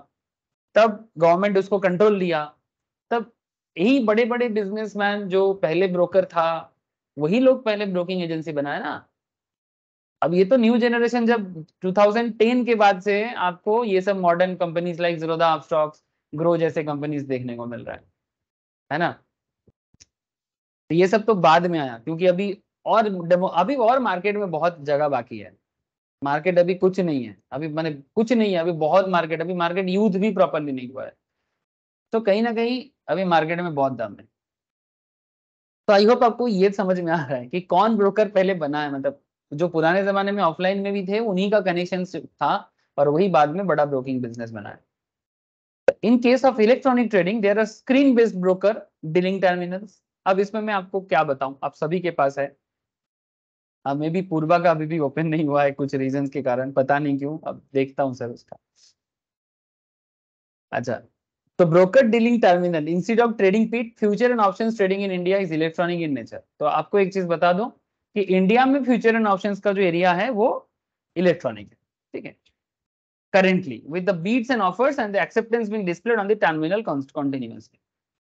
तब गवर्नमेंट उसको कंट्रोल लिया। तब यही बड़े बड़े बिजनेसमैन जो पहले ब्रोकर था वही लोग पहले ब्रोकिंग एजेंसी बनाए ना। अब ये तो न्यू जनरेशन, जब 2010 के बाद से आपको ये सब modern companies like Zerodha Upstox, grow जैसे कंपनीज देखने को मिल रहा है ना। तो ये सब तो बाद में आया, क्योंकि अभी और मार्केट में बहुत जगह बाकी है। मार्केट अभी कुछ नहीं है, अभी मैंने कुछ नहीं है, अभी बहुत मार्केट, अभी मार्केट यूज भी प्रॉपरली नहीं हुआ है। तो कहीं ना कहीं अभी मार्केट में बहुत दम है। तो आई होप आपको ये समझ में आ रहा है कि कौन ब्रोकर पहले बना है, मतलब जो पुराने जमाने में ऑफलाइन में भी थे उन्हीं का कनेक्शन था, और वही बाद में बड़ा ब्रोकिंग बिजनेस बना है। In case of electronic trading there are screen based broker dealing terminals. अब इसमें मैं आपको क्या बताऊं, आप सभी के पास है। मे भी पूर्वा का अभी भी ओपन नहीं हुआ है कुछ रीजंस के कारण, पता नहीं क्यों, अब देखता हूं सर उसका। अच्छा, तो broker dealing terminal instead of trading pit, future and options trading in India is electronic in nature. तो आपको एक चीज बता दूं कि इंडिया में फ्यूचर एंड ऑप्शंस का जो एरिया है वो इलेक्ट्रॉनिक है, ठीक है। currently with the bids and offers and the acceptance being displayed on the terminal continuously,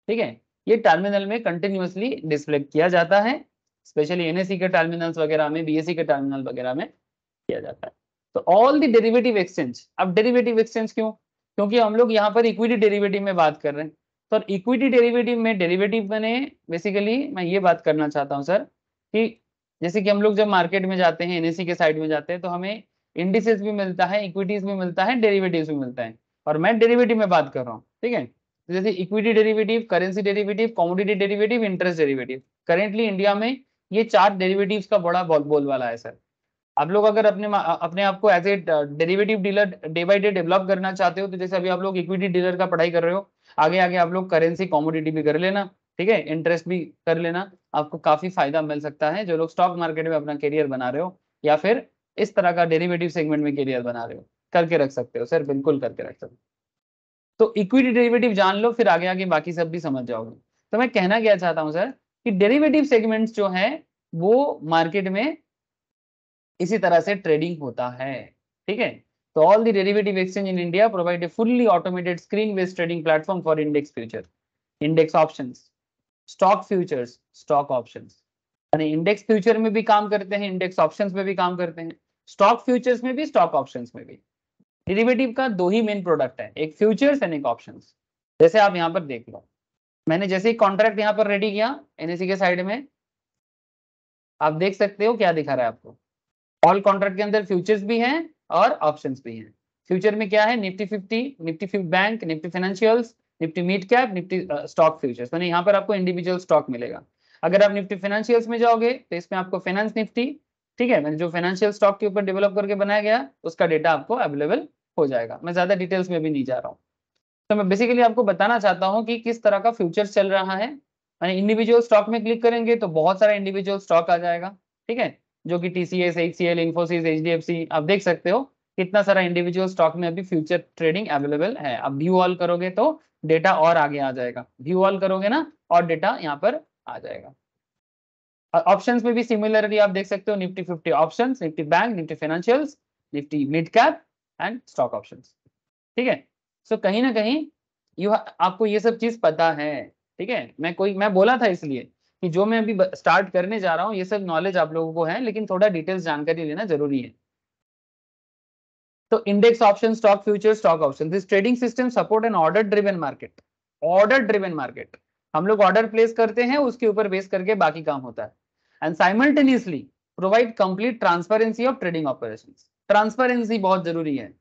ठीक है। ये टर्मिनल में कंटिन्यूअसली डिस्प्ले किया जाता है, स्पेशली एनएससी के टर्मिनल्स वगैरह में, बीएससी के टर्मिनल वगैरह में किया जाता है। तो ऑल द डेरिवेटिव एक्सचेंज, अब डेरिवेटिव एक्सचेंज क्यों, क्योंकि हम लोग यहाँ पर इक्विटी डेरिवेटिव में बात कर रहे हैं। तो इक्विटी डेरिवेटिव में डेरिवेटिव मैंने बेसिकली मैं ये बात करना चाहता हूँ सर कि जैसे कि हम लोग जब मार्केट में जाते हैं, एनएससी के साइड में जाते हैं, तो हमें इंडिसेस भी मिलता है, इक्विटीज भी मिलता है, डेरिवेटिव्स भी मिलता है, और मैं डेरिवेटिव में बात कर रहा हूँ, ठीक है। जैसे equity derivative, currency derivative, commodity derivative, interest derivative, currently India में ये 4 डेरिवेटिव्स का बड़ा बोलबाला है सर। आप लोग अगर अपने आप को as a derivative dealer day by day develop करना चाहते हो, तो जैसे अभी आप लोग इक्विटी डीलर का पढ़ाई कर रहे हो, आगे आगे आप लोग करेंसी कमोडिटी भी कर लेना, ठीक है, इंटरेस्ट भी कर लेना, आपको काफी फायदा मिल सकता है। जो लोग स्टॉक मार्केट में अपना करियर बना रहे हो, या फिर इस तरह का डेरिवेटिव सेगमेंट में करियर बना रहे हो, करके रख सकते हो सर, बिल्कुल करके रख सकते हो। तो इक्विटी डेरिवेटिव जान लो, फिर आगे आगे बाकी सब भी समझ जाओगे। तो मैं कहना क्या चाहता हूं सर कि डेरिवेटिव सेगमेंट्स जो है वो मार्केट में इसी तरह से ट्रेडिंग होता है, ठीक है। तो all the derivative exchange in India provide a fully automated screen based trading platform for index future, index options, stock futures, stock options. यानी इंडेक्स फ्यूचर में भी काम करते हैं, इंडेक्स ऑप्शंस में भी काम करते हैं, स्टॉक फ्यूचर्स में भी, स्टॉक ऑप्शंस में भी। डेरिवेटिव का 2 ही मेन प्रोडक्ट है, एक फ्यूचर्स एंड एक ऑप्शंस। जैसे आप यहाँ पर देख लो, मैंने जैसे ही कॉन्ट्रैक्ट यहाँ पर रेडी किया एनएससी के साइड में, आप देख सकते हो क्या दिखा रहा है आपको। ऑल कॉन्ट्रैक्ट के अंदर फ्यूचर्स भी हैं और ऑप्शंस भी हैं। फ्यूचर में क्या है, Nifty 50, Nifty bank, Nifty financials, Nifty mid cap, Nifty stock futures, यानी यहाँ पर आपको इंडिविजुअल स्टॉक मिलेगा। अगर आप निफ्टी फाइनेंशियल्स में जाओगे तो इसमें आपको फाइनेंस निफ्टी, ठीक है, जो फाइनेंशियल स्टॉक के ऊपर डेवलप करके बनाया गया, उसका डेटा आपको अवेलेबल हो जाएगा। मैं ज्यादा डिटेल्स में भी नहीं जा रहा हूँ। तो मैं बेसिकली आपको बताना चाहता हूँ कि किस तरह का फ्यूचर चल रहा है। यानी इंडिविजुअल स्टॉक में क्लिक करेंगे तो बहुत सारा इंडिविजुअल स्टॉक आ जाएगा, ठीक है, जो कि टीसीएस, एचसीएल, इन्फोसिस, एचडीएफसी, आप देख सकते हो कितना सारा इंडिविजुअल स्टॉक में अभी फ्यूचर ट्रेडिंग अवेलेबल है। अब व्यू ऑल करोगे तो डेटा और आगे आ जाएगा, व्यू ऑल करोगे ना और डेटा यहाँ पर आ जाएगा। ऑप्शंस में भी सिमिलरली आप देख सकते हो, Nifty 50 options, Nifty bank, Nifty financials, Nifty mid cap and stock options, ठीक है। सो कहीं ना कहीं आपको ये सब चीज पता है, ठीक है। मैं बोला था इसलिए कि जो मैं अभी स्टार्ट करने जा रहा हूँ ये सब नॉलेज आप लोगों को है, लेकिन थोड़ा डिटेल्स जानकारी लेना जरूरी है। तो index option, stock future, stock option, this trading system support an order driven market. Order driven market, हम लोग ऑर्डर प्लेस करते हैं, उसके ऊपर बेस करके बाकी काम होता है। And simultaneously provide complete transparency of trading operations. Transparency बहुत जरूरी है।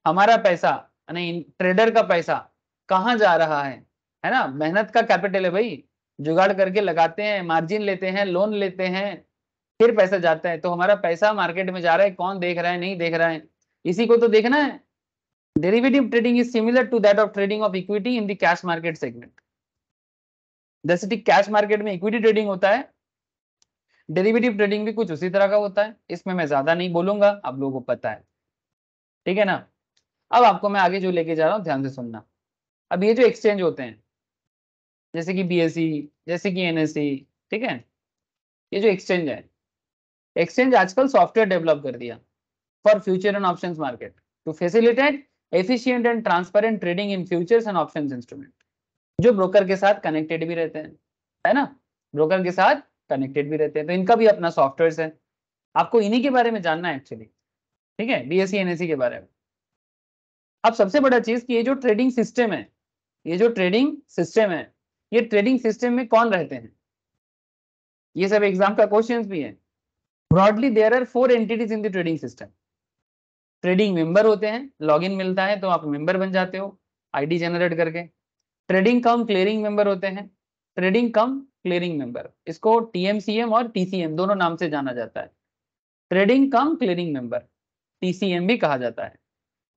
हमारा पैसा, यानी ट्रेडर का पैसा कहाँ जा रहा है ना, मेहनत का कैपिटल है भाई, जुगाड़ करके लगाते हैं, मार्जिन लेते हैं, लोन लेते हैं, फिर पैसा जाता है। तो हमारा पैसा मार्केट में जा रहा है, कौन देख रहा है, नहीं देख रहा है, इसी को तो देखना है। Derivative trading is similar to that of trading of equity in the cash market segment. जैसे कि कैश मार्केट में इक्विटी ट्रेडिंग होता है, डेरिवेटिव ट्रेडिंग भी कुछ उसी तरह का होता है। इसमें मैं ज्यादा नहीं बोलूंगा, आप लोगों को पता है, ठीक है ना। अब आपको मैं आगे जो लेके जा रहा हूँ ध्यान से सुनना। अब ये जो एक्सचेंज होते हैं, जैसे कि बीएसई, जैसे कि एनएसई, ठीक है, ये जो एक्सचेंज है, एक्सचेंज आजकल सॉफ्टवेयर डेवलप कर दिया for future and options market to facilitate efficient and transparent trading in futures and options instrument, जो ब्रोकर के साथ कनेक्टेड भी रहते हैं, है ना, ब्रोकर के साथ कनेक्टेड भी रहते हैं। तो इनका भी अपना सॉफ्टवेयर है। आपको इन्हीं के बारे में जानना है एक्चुअली, ठीक है, बीएससी एनएससी के बारे में। अब सबसे बड़ा चीज कि ये जो ट्रेडिंग सिस्टम है, ये जो ट्रेडिंग सिस्टम है, ये ट्रेडिंग सिस्टम में कौन रहते हैं, ये सब एग्जाम का क्वेश्चंस भी है। Broadly there are 4 entities in the trading system. Trading member होते हैं, लॉगिन मिलता है तो आप मेंबर बन जाते हो आईडी जनरेट करके। ट्रेडिंग कम क्लियरिंग मेंबर होते हैं, ट्रेडिंग कम क्लियरिंग मेंबर, इसको टीएमसीएम और टीसीएम दोनों नाम से जाना जाता है। Trading cum clearing member, TCM भी कहा जाता है।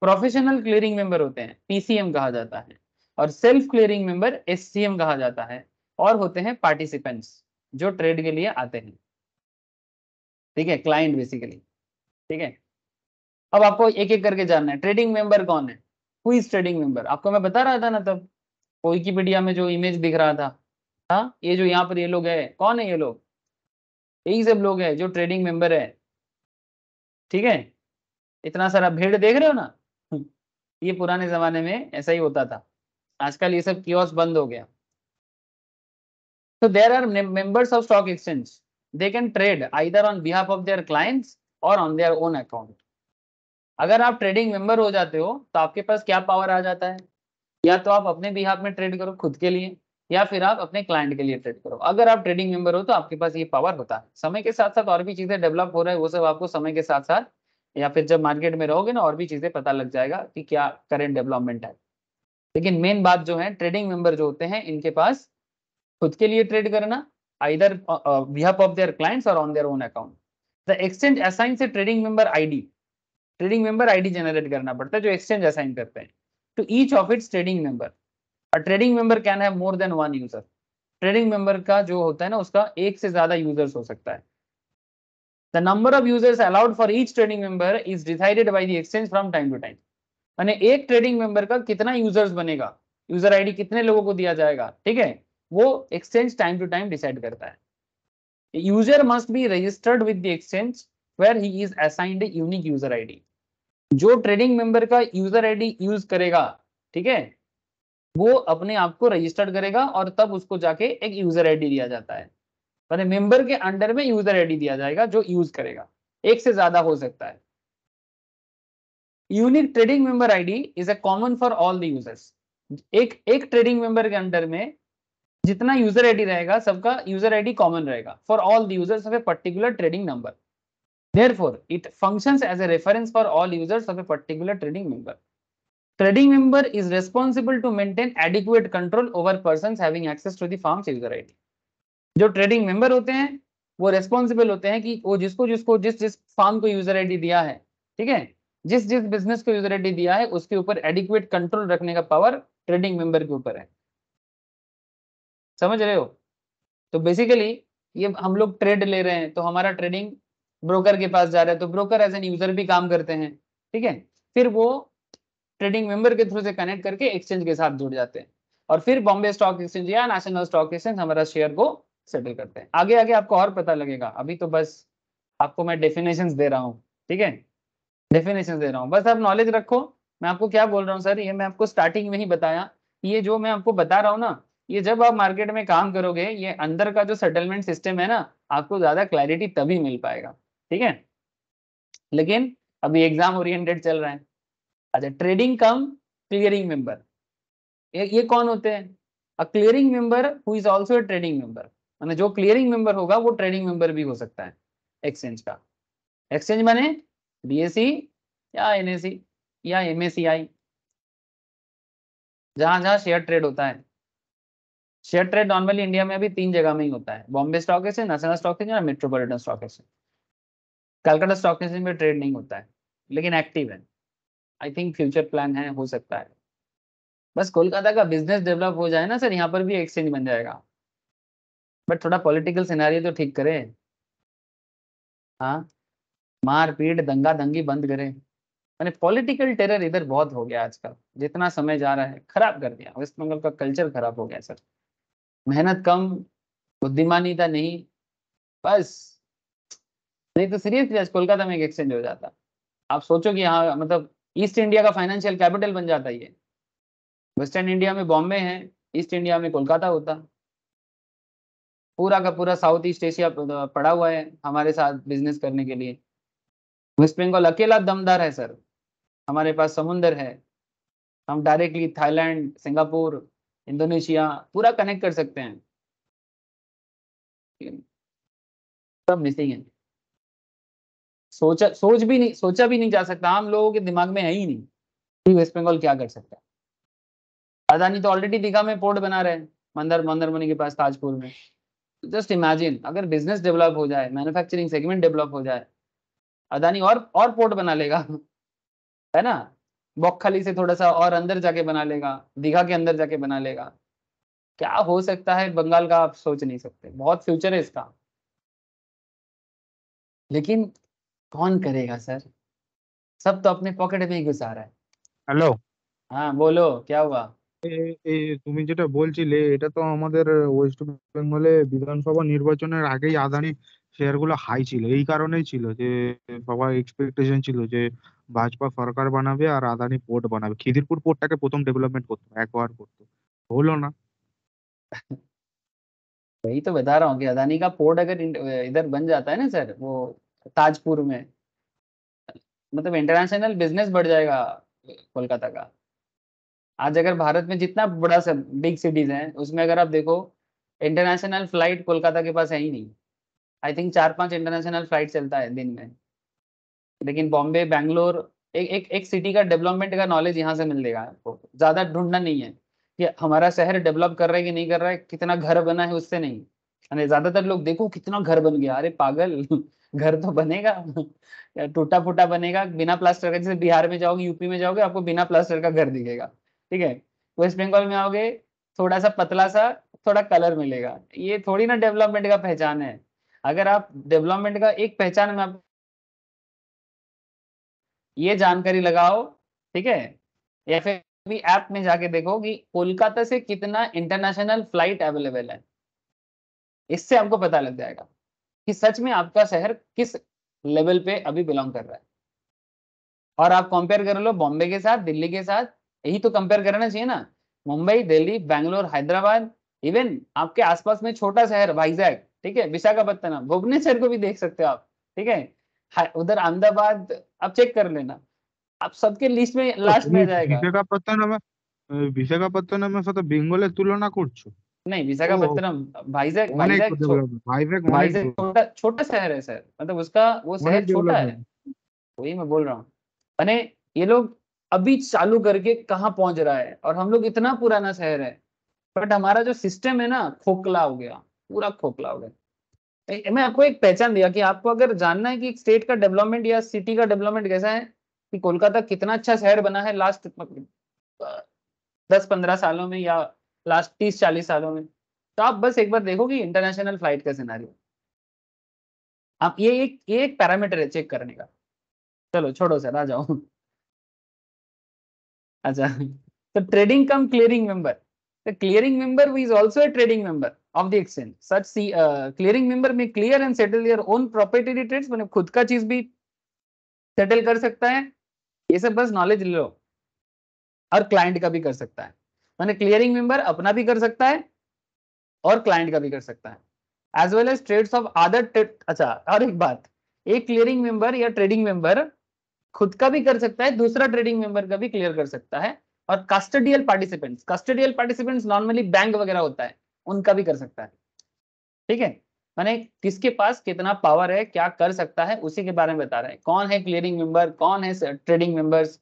प्रोफेशनल क्लियरिंग मेंबर होते हैं, पीसीएम कहा जाता है। और सेल्फ क्लियरिंग मेंबर, एससीएम कहा जाता है। और होते हैं पार्टिसिपेंट्स, जो ट्रेड के लिए आते हैं, ठीक है, क्लाइंट बेसिकली, ठीक है। अब आपको एक एक करके जानना है ट्रेडिंग मेंबर कौन है, हु इज ट्रेडिंग मेंबर। आपको मैं बता रहा था ना तब, विकिपीडिया में जो इमेज दिख रहा था, हाँ, ये जो यहाँ पर ये लोग है, कौन है ये लोग, यही सब लोग है जो ट्रेडिंग मेंबर है, ठीक है। इतना सारा भीड़ देख रहे हो ना, ये पुराने जमाने में ऐसा ही होता था, आजकल ये सब कियोस्क बंद हो गया। तो there are members of stock exchange, they can trade either on behalf of their clients और ऑन देयर ओन अकाउंट। अगर आप ट्रेडिंग मेंबर हो जाते हो तो आपके पास क्या पावर आ जाता है, या तो आप अपने बिहाफ में ट्रेड करो खुद के लिए, या फिर आप अपने क्लाइंट के लिए ट्रेड करो। अगर आप ट्रेडिंग मेंबर हो तो आपके पास ये पावर होता है। समय के साथ साथ और भी चीजें डेवलप हो रहा है, वो सब आपको समय के साथ साथ या फिर जब मार्केट में रहोगे ना और भी चीजें पता लग जाएगा कि क्या करेंट डेवलपमेंट है। लेकिन मेन बात जो है, ट्रेडिंग मेंबर जो होते हैं इनके पास खुद के लिए ट्रेड करना either behalf of their clients और on their own account. The exchange assigns a trading member ID, trading member ID generate करना पड़ता है जो एक्सचेंज असाइन करते हैं to each of its trading member. A trading member can have more than one user. Trading member का जो होता है ना, उसका एक से ज्यादा यूजर्स हो सकता है। The number of users allowed for each trading member is decided by the exchange from time to time. यानी एक ट्रेडिंग मेंबर का कितना यूजर्स बनेगा, यूजर आईडी कितने लोगों को दिया जाएगा, ठीक है, वो exchange time to time decide करता है। User must be registered with the exchange where he is assigned a unique user ID. जो ट्रेडिंग मेंबर का यूजर आईडी यूज करेगा, ठीक है, वो अपने आप को रजिस्टर्ड करेगा और तब उसको जाके एक यूजर आईडी दिया जाता है। मैंने मेंबर के अंडर में यूजर आईडी दिया जाएगा जो यूज करेगा, एक से ज्यादा हो सकता है। Unique trading member ID is a common for all the users. एक ट्रेडिंग मेंबर के अंडर में जितना यूजर आईडी रहेगा, सबका यूजर आईडी कॉमन रहेगा for all the users of a particular trading number. Therefore, it functions as a reference for all users of a particular trading member. Trading member is responsible to maintain adequate control over persons having access to the firm's user ID. जो ट्रेडिंग मेंबर होते हैं वो रेस्पॉन्सिबल होते हैं कि वो जिसको जिसको जिस जिस फार्म को यूजर आईडी दिया है, ठीक है, जिस जिस बिजनेस को यूजर आईडी दिया है उसके ऊपर एडिक्वेट कंट्रोल रखने का पावर ट्रेडिंग मेंबर के ऊपर है। समझ रहे हो। तो बेसिकली ये हम लोग ट्रेड ले रहे हैं तो हमारा ट्रेडिंग ब्रोकर के पास जा रहा है, तो ब्रोकर एज एन यूजर भी काम करते हैं, ठीक है। फिर वो ट्रेडिंग मेंबर के थ्रू से कनेक्ट करके एक्सचेंज के साथ जुड़ जाते हैं और फिर बॉम्बे स्टॉक एक्सचेंज या नेशनल स्टॉक एक्सचेंज हमारा शेयर को सेटल करते हैं। आगे आगे आपको और पता लगेगा, अभी तो बस आपको मैं डेफिनेशंस दे रहा हूँ, ठीक है, डेफिनेशंस दे रहा हूँ, बस आप नॉलेज रखो। मैं आपको क्या बोल रहा हूँ सर, ये मैं आपको स्टार्टिंग में ही बताया, ये जो मैं आपको बता रहा हूँ ना, ये जब आप मार्केट में काम करोगे, ये अंदर का जो सेटलमेंट सिस्टम है ना, आपको ज्यादा क्लैरिटी तभी मिल पाएगा, ठीक है। लेकिन अभी एग्जाम ओरिएंटेड चल रहा है। अच्छा, ट्रेडिंग कम क्लियरिंग मेंबर, ये कौन होते हैं। अ clearing member who is also a trading member, माने जो क्लियरिंग मेंबर होगा वो ट्रेडिंग मेंबर भी हो सकता है एक्सचेंज का। एक्सचेंज माने बीएसई या एनएसई या एमएससीआई, जहां जहां शेयर ट्रेड होता है। शेयर ट्रेड नॉर्मली इंडिया में अभी 3 जगह में ही होता है, Bombay stock exchange, national stock exchange और metropolitan stock exchange. Calcutta stock exchange में ट्रेड नहीं होता है लेकिन एक्टिव है, आई थिंक फ्यूचर प्लान है, हो सकता है। बस कोलकाता का बिजनेस डेवलप हो जाए ना सर, यहाँ पर भी एक्सचेंज बन जाएगा, बट थोड़ा पॉलिटिकल सिनेरियो तो ठीक करे, हाँ, मार पीट दंगा दंगी बंद करे। मैंने पॉलिटिकल टेरर इधर बहुत हो गया आजकल, जितना समय जा रहा है खराब कर दिया, वेस्ट बंगाल का कल्चर खराब हो गया सर। मेहनत कम, बुद्धिमानीता नहीं, बस। नहीं तो सीरियसली आज कोलकाता में एक एक्सचेंज हो जाता, आप सोचो कि यहाँ मतलब ईस्ट इंडिया का फाइनेंशियल कैपिटल बन जाता है ये। वेस्टर्न इंडिया में बॉम्बे है, ईस्ट इंडिया में कोलकाता होता, पूरा का पूरा साउथ ईस्ट एशिया पड़ा हुआ है हमारे साथ बिजनेस करने के लिए। वेस्ट बंगाल अकेला दमदार है सर, हमारे पास समुंदर है, हम डायरेक्टली थाईलैंड, सिंगापुर, इंडोनेशिया पूरा कनेक्ट कर सकते हैं। सब मिसिंग है, सोचा भी नहीं जा सकता, आम लोगों के दिमाग में है ही नहीं कि वेस्ट बंगाल क्या कर सकता है। अदानी तो ऑलरेडी दीघा में पोर्ट बना रहे हैं, मंदरमनी के पास ताजपुर में। जस्ट इमेजिन अगर बिजनेस डेवलप हो जाए, मैन्युफैक्चरिंग सेगमेंट डेवलप हो जाए, अदानी और पोर्ट बना लेगा है ना, बॉक्खाली से थोड़ा सा और अंदर जाके बना लेगा, दीघा के अंदर जाके बना लेगा। क्या हो सकता है बंगाल का आप सोच नहीं सकते, बहुत फ्यूचर है इसका। लेकिन कौन करेगा सर, सब तो अपने पॉकेट में ही घुसा रहा है। হ্যালো, हाँ बोलो क्या हुआ। তুমি যেটা বলছিলে এটা তো আমাদের ওয়েস্ট বেঙ্গলে বিধানসভা নির্বাচনের আগেই আদানি শেয়ার গুলো হাই ছিল, এই কারণেই ছিল যে সবার এক্সপেকটেশন ছিল যে ভাজপা সরকার বানাবে আর আদানি পোর্ট বানাবে, খিদিরপুর পোর্টটাকে প্রথম ডেভেলপমেন্ট করতো, একবার করতো, হলো না। वही तो बता रहा हूँ कि अदानी का पोर्ट अगर इधर बन जाता है ना सर, वो ताजपुर में, मतलब इंटरनेशनल बिजनेस बढ़ जाएगा कोलकाता का। आज अगर भारत में जितना बड़ा सब बिग सिटीज हैं उसमें अगर आप देखो, इंटरनेशनल फ्लाइट कोलकाता के पास है ही नहीं। आई थिंक 4-5 इंटरनेशनल फ्लाइट चलता है दिन में। लेकिन बॉम्बे, बैंगलोर, एक सिटी का डेवलपमेंट का नॉलेज यहाँ से मिल जाएगा आपको, ज्यादा ढूंढना नहीं है कि हमारा शहर डेवलप कर रहा है कि नहीं कर रहा है, कितना घर बना है उससे नहीं। यानी ज्यादातर लोग देखो कितना घर बन गया, अरे पागल घर तो बनेगा टूटा फूटा बनेगा बिना प्लास्टर का। जैसे बिहार में जाओगे, यूपी में जाओगे, आपको बिना प्लास्टर का घर दिखेगा, ठीक है। वेस्ट बंगाल में आओगे, थोड़ा सा पतला सा, थोड़ा कलर मिलेगा। ये थोड़ी ना डेवलपमेंट का पहचान है। अगर आप डेवलपमेंट का एक पहचान में आप ये जानकारी लगाओ, ठीक है, या फिर भी ऐप में जाके देखो कि कोलकाता से कितना इंटरनेशनल फ्लाइट अवेलेबल है, इससे आपको पता लग जाएगा कि सच में आपका शहर किस लेवल पे अभी बिलोंग कर रहा है। और आप कंपेयर कर लो बॉम्बे के साथ, दिल्ली के साथ, यही तो कंपेयर करना चाहिए ना। मुंबई, दिल्ली, बैंगलोर, हैदराबाद, इवन आपके आसपास में छोटा शहर वाइजैक, ठीक है, विशाखापत्तनम, भुवनेश्वर को भी देख सकते हो आप, ठीक है, उधर अहमदाबाद, आप चेक कर लेना, आप सबके लिस्ट में তো लास्ट में তুমি आ जाएगा। বিশাখাপত্তনমের সাথে বেঙ্গলের তুলনা করছো? नहीं, ও विशाखापत्तनम, वाइजैक অনেক वाइजैक ডেভেলপমেন্ট, ভাইজ্যাক অনেক वाइजैक छोटा छोटा शहर है सर, मतलब उसका वो অনেক शहर छोटा है। ডেভেলপমেন্ट। वही मैं बोल रहा हूँ। अने ये लोग अभी चालू करके कहाँ पहुंच रहा है, और हम लोग इतना पुराना शहर है, बट हमारा जो सिस्टम है ना खोखला हो गया, पूरा खोखला हो गया। मैं आपको एक पहचान दिया कि आपको अगर जानना है कि एक स्टेट का डेवलपमेंट या सिटी का डेवलपमेंट कैसा है, कि कोलकाता कितना अच्छा शहर बना है लास्ट 10-15 सालों में, या लास्ट 30-40 सालों में, तो आप बस एक बार देखो कि इंटरनेशनल फ्लाइट का सिनारियो। आप ये एक पैरामीटर है चेक करने का। चलो छोड़ो सर, आ जाओ। अच्छा, तो trading cum clearing member, the clearing member is also a trading member of the exchange. Such clearing member may clear and settle their own proprietary trades, मैंने खुद का चीज भी सेटल कर सकता है, ये सब बस नॉलेज ले लो। और क्लाइंट का भी कर सकता है, मैंने क्लियरिंग मेंबर अपना भी कर सकता है और क्लाइंट का भी कर सकता है, as well as trades of other. अच्छा, और एक बात, एक क्लियरिंग मेंबर या ट्रेडिंग मेंबर खुद का भी कर सकता है, दूसरा ट्रेडिंग मेंबर का भी क्लियर कर सकता है। और कस्टडियल पार्टिसिपेंट्स नॉर्मली बैंक वगैरह होता है, उनका भी कर सकता है, ठीक है। माने किसके पास कितना पावर है, क्या कर सकता है, उसी के बारे में बता रहे हैं। कौन है क्लियरिंग मेंबर, कौन है ट्रेडिंग मेंबर्स।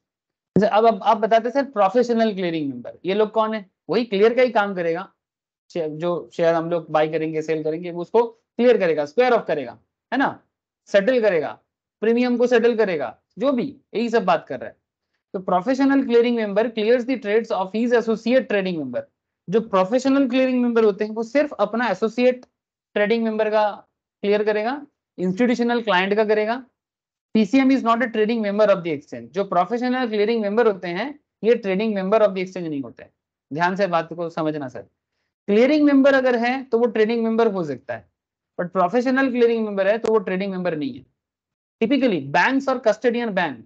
अब आप बताते सर प्रोफेशनल क्लियरिंग मेंबर, ये लोग कौन है, वही क्लियर का ही काम करेगा। जो शेयर हम लोग बाई करेंगे, सेल करेंगे, उसको क्लियर करेगा, स्क्वायर ऑफ करेगा, है ना, सेटल करेगा, प्रीमियम को सेटल करेगा, जो भी, यही सब बात कर रहा है। तो professional clearing member clears the trades of his associate trading member. जो प्रोफेशनल क्लियरिंग मेंबर होते हैं वो सिर्फ अपना एसोसिएट ट्रेडिंग मेंबर का क्लियर करेगा, इंस्टीट्यूशनल क्लाइंट का करेगा। PCM is not a trading member of the exchange. जो प्रोफेशनल क्लियरिंग मेंबर होते हैं ये trading member of the exchange नहीं होते। ध्यान से बात को समझना सर, क्लियरिंग मेंबर अगर है तो वो ट्रेडिंग मेंबर हो सकता है, बट प्रोफेशनल क्लियरिंग मेंबर है तो वो ट्रेडिंग मेंबर नहीं है। टिपिकली बैंक्स और custodian bank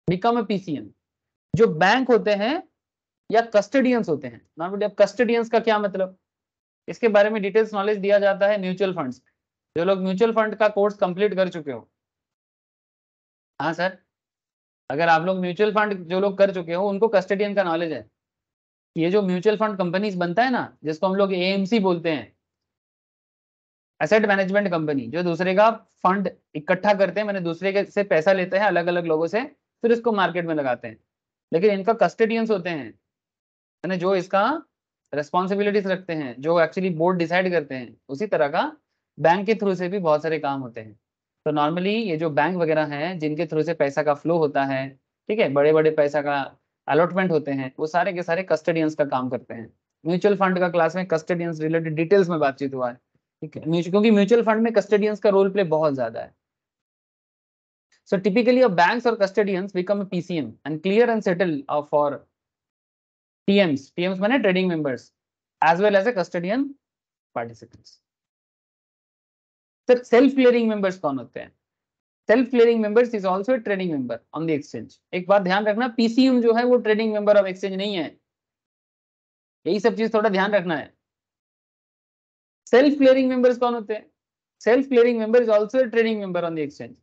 become a PCM. जो बैंक होते हैं या कस्टडियंस होते हैं, नॉर्मली अब कस्टडियंस का क्या मतलब, इसके बारे में डिटेल्स नॉलेज दिया जाता है म्यूचुअल फंड्स। जो लोग म्यूचुअल फंड का कोर्स कंप्लीट कर चुके हो, हाँ सर, अगर आप लोग म्यूचुअल फंड जो लोग कर चुके हो उनको कस्टडियन का नॉलेज है। ये जो म्यूचुअल फंड कंपनीज बनता है ना, जिसको हम लोग एएमसी बोलते हैं, एसेट मैनेजमेंट कंपनी, जो दूसरे का फंड इकट्ठा करते हैं, मैंने दूसरे के से पैसा लेते हैं अलग अलग लोगों से, फिर इसको मार्केट में लगाते हैं, लेकिन इनका कस्टडियंस होते हैं, यानी जो इसका रेस्पॉन्सिबिलिटीज रखते हैं, जो एक्चुअली बोर्ड डिसाइड करते हैं। उसी तरह का बैंक के थ्रू से भी बहुत सारे काम होते हैं। तो नॉर्मली ये जो बैंक वगैरह हैं जिनके थ्रू से पैसा का फ्लो होता है, ठीक है, बड़े बड़े पैसा का अलॉटमेंट होते हैं, वो सारे के सारे कस्टडियंस का काम करते हैं। म्यूचुअल फंड का क्लास में कस्टडियंस रिलेटेड डिटेल्स में बातचीत हुआ है, ठीक है, क्योंकि म्यूचुअल फंड में कस्टडियंस का रोल प्ले बहुत ज्यादा है। So typically a banks or custodians become a PCM and clear and settle for TMs. TMs माने trading members as well as a custodian participants. Sir, self clearing members कौन होते हैं? Self clearing members is also a trading member on the exchange. एक बात ध्यान रखना, PCM जो है वो trading member of exchange नहीं है, यही सब चीज थोड़ा ध्यान रखना है। Self clearing members कौन होते हैं? Self clearing member is also a trading member on the exchange.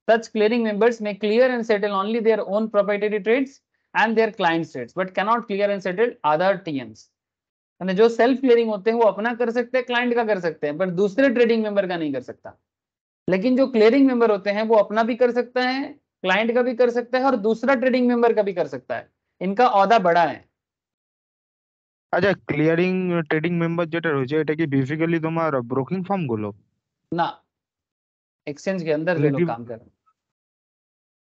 Such clearing members may clear and settle only their own proprietary trades and their clients' trades, but cannot clear and settle other TMs. यानी जो सेल्फ क्लियरिंग होते हैं वो अपना कर सकते हैं, क्लाइंट का कर सकते हैं, पर दूसरे ट्रेडिंग मेंबर का नहीं कर सकता। लेकिन जो क्लियरिंग मेंबर होते हैं वो अपना भी कर सकता है, क्लाइंट का भी कर सकता है और दूसरा ट्रेडिंग मेंबर का भी कर सकता है। इनका ओहदा बड़ा है। আচ্ছা, ক্লিয়ারিং ট্রেডিং মেম্বার যেটা রয়েছে এটা কি বেসিক্যালি তোমার ব্রোকিং ফার্ম গুলো? ना, एक्सचेंज के अंदर जो लोग काम कर रहे हैं।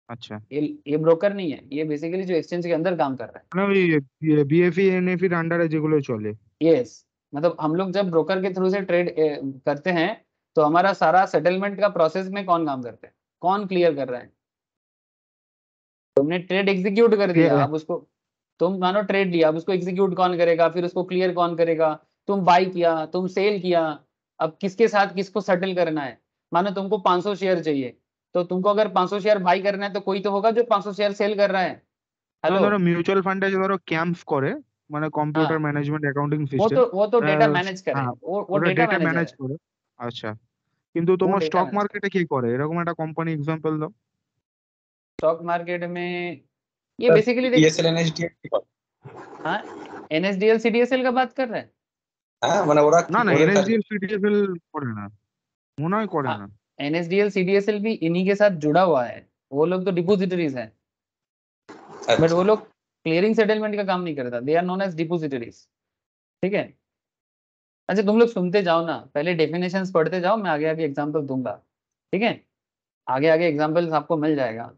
अच्छा, ये ब्रोकर नहीं है, ये बेसिकली जो एक्सचेंज के अंदर काम कर रहा है। মানে ওই বিএফই এনএফির আন্ডারে যেগুলো চলে। यस, मतलब हम लोग जब ब्रोकर के थ्रू से ट्रेड करते हैं तो हमारा सारा सेटलमेंट का प्रोसेस में कौन काम करते हैं, कौन क्लियर कर रहे हैं। तुमने ट्रेड एग्जीक्यूट कर दिया, अब उसको, तुम मानो ट्रेड लिया, अब उसको एग्जीक्यूट कौन करेगा, फिर उसको क्लियर कौन करेगा। तुम बाई किया, तुम सेल किया, अब किसके साथ किसको सेटल करना है। मानो तुमको 500 शेयर चाहिए, तो तुमको अगर 500 शेयर बाई करना है तो कोई तो होगा जो 500 शेयर सेल कर रहा है। हेलो, ধরো মিউচুয়াল ফান্ডে ধরো ক্যাম্পস করে, মানে কম্পিউটার हाँ, ম্যানেজমেন্ট অ্যাকাউন্টিং वो সিস্টেম। तो वो तो डेटा मैनेज करे, হ্যাঁ, वो ওটা डेटा ডেটা मैनेजर ম্যানেজ है, করে। আচ্ছা, কিন্তু वो তোমার डेटा স্টক मैनेज करे। মার্কেটে কি করে, এরকম একটা কোম্পানি এক্সাম্পল দাও। स्टॉक मार्केट में ये बेसिकली देख, পিএসএল এনএসডি हाँ, एनएसडीएल सीडीएसएल का बात कर रहे हैं। হ্যাঁ মানে ওরা কি না না, করে থাকে? এনএসডিএল সিটিএসএল করে না, মনে হয় করে না। एनएसडीएल सीडीएसएल भी इन्हीं के साथ जुड़ा हुआ है, वो लोग तो डिपोजिटरीज हैं, बट वो लोग क्लियरिंग सेटलमेंट का काम नहीं करता, दे आर नोन एज डिपोजिटरीज, ठीक है। अच्छा तुम लोग सुनते जाओ ना, पहले डेफिनेशंस पढ़ते जाओ, मैं आगे आगे एग्जांपल दूंगा, ठीक है, आगे आगे एग्जांपल्स आपको मिल जाएगा।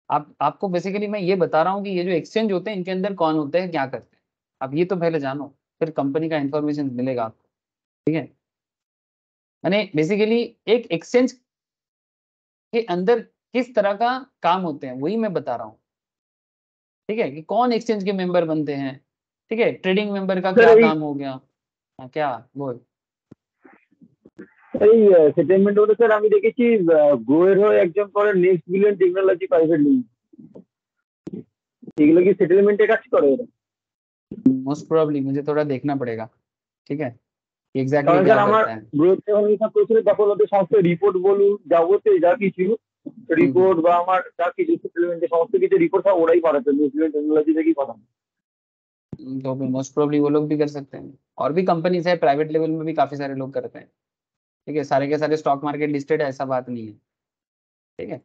आपको बेसिकली मैं ये बता रहा हूँ कि ये जो एक्सचेंज होते हैं इनके अंदर कौन होते हैं, क्या करते हैं, अब ये तो पहले जानो, फिर कंपनी का इंफॉर्मेशन मिलेगा आपको, ठीक है। यानी बेसिकली एक एक्सचेंज के अंदर किस तरह का काम होते हैं वही मैं बता रहा हूँ, ठीक है, कि कौन एक्सचेंज के मेंबर बनते हैं, ठीक है, ट्रेडिंग मेंबर का क्या काम हो गया। हाँ, क्या बोल। এই সেটেলমেন্ট হলে স্যার আমি দেখেছি গ্রোয়ের হয়ে একজন করে next billion technology private limited, এগুলো কি সেটেলমেন্টে কাজ করে এরা? मोस्ट प्रोबेबली मुझे थोड़ा देखना पड़ेगा, ठीक है, एग्जैक्टली কারণ क्या স্যার আমার करता है। গ্রোথ যখন হিসাব করেছিল তখন ওদের সমস্ত রিপোর্ট বলুন যাবতীয় যা কিছু রিপোর্ট বা আমার যা কিছু সেটেলমেন্টের সমস্ত কিছু রিপোর্ট সব ওরাই পাঠাতো, নেক্সট বিলিয়ন টেকনোলজি থেকেই পাঠাতো। तो फिर मोस्ट प्रोबेबली वो लोग भी कर सकते हैं, और भी कंपनीज है प्राइवेट लेवल में भी काफी सारे लोग करते हैं, ठीक है, सारे के सारे स्टॉक मार्केट लिस्टेड है ऐसा बात नहीं है, ठीक है।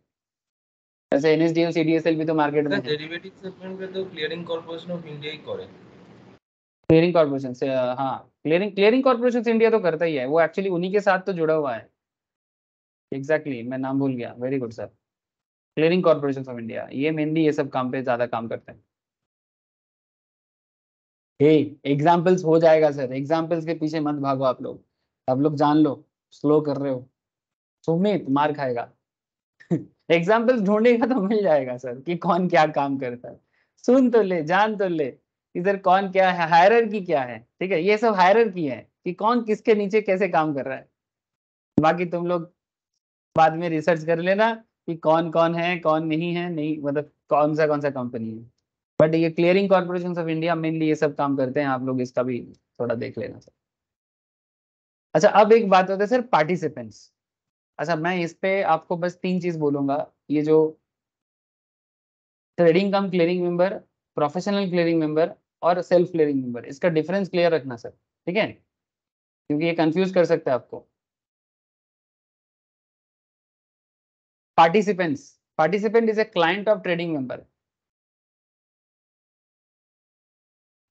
जैसे एनएसडीएल सीडीएसएल भी तो मार्केट में है। डेरिवेटिव सेगमेंट में तो क्लियरिंग कॉर्पोरेशन ऑफ इंडिया ही करे। क्लियरिंग कॉर्पोरेशन से, हाँ, क्लियरिंग कॉर्पोरेशन इंडिया तो करता ही है, वो एक्चुअली उन्हीं के साथ तो जुड़ा हुआ है। एग्जैक्टली, मैं नाम भूल गया, very good sir, clearing corporation of India, ये मेनली ये सब काम पे ज्यादा काम करते हैं। एग्जाम्पल्स हो जाएगा सर, एग्जाम्पल्स के पीछे मत भागो आप लोग जान लो, स्लो कर रहे हो, सुमित मार खाएगा। एग्जाम्पल्स ढूंढेगा तो मिल जाएगा सर कि कौन क्या काम करता है, सुन तो ले, जान तो ले, इधर कौन क्या है, हायरार्की क्या है, ठीक है, ये सब हायरार्की है कि कौन किसके नीचे कैसे काम कर रहा है। बाकी तुम लोग बाद में रिसर्च कर लेना कि कौन कौन है कौन नहीं है, नहीं मतलब कौन सा कंपनी है, बट ये clearing corporation of India mainly ये सब काम करते हैं, आप लोग इसका भी थोड़ा देख लेना सर। अच्छा अब एक बात होता है सर पार्टिसिपेंट्स। अच्छा मैं इस पे आपको बस 3 चीज बोलूंगा, ये जो trading cum clearing member, professional clearing member और सेल्फ क्लियरिंग मेंबर, इसका डिफरेंस क्लियर रखना सर, ठीक है, क्योंकि ये कंफ्यूज कर सकता है आपको। Participants, participant is a client of trading member.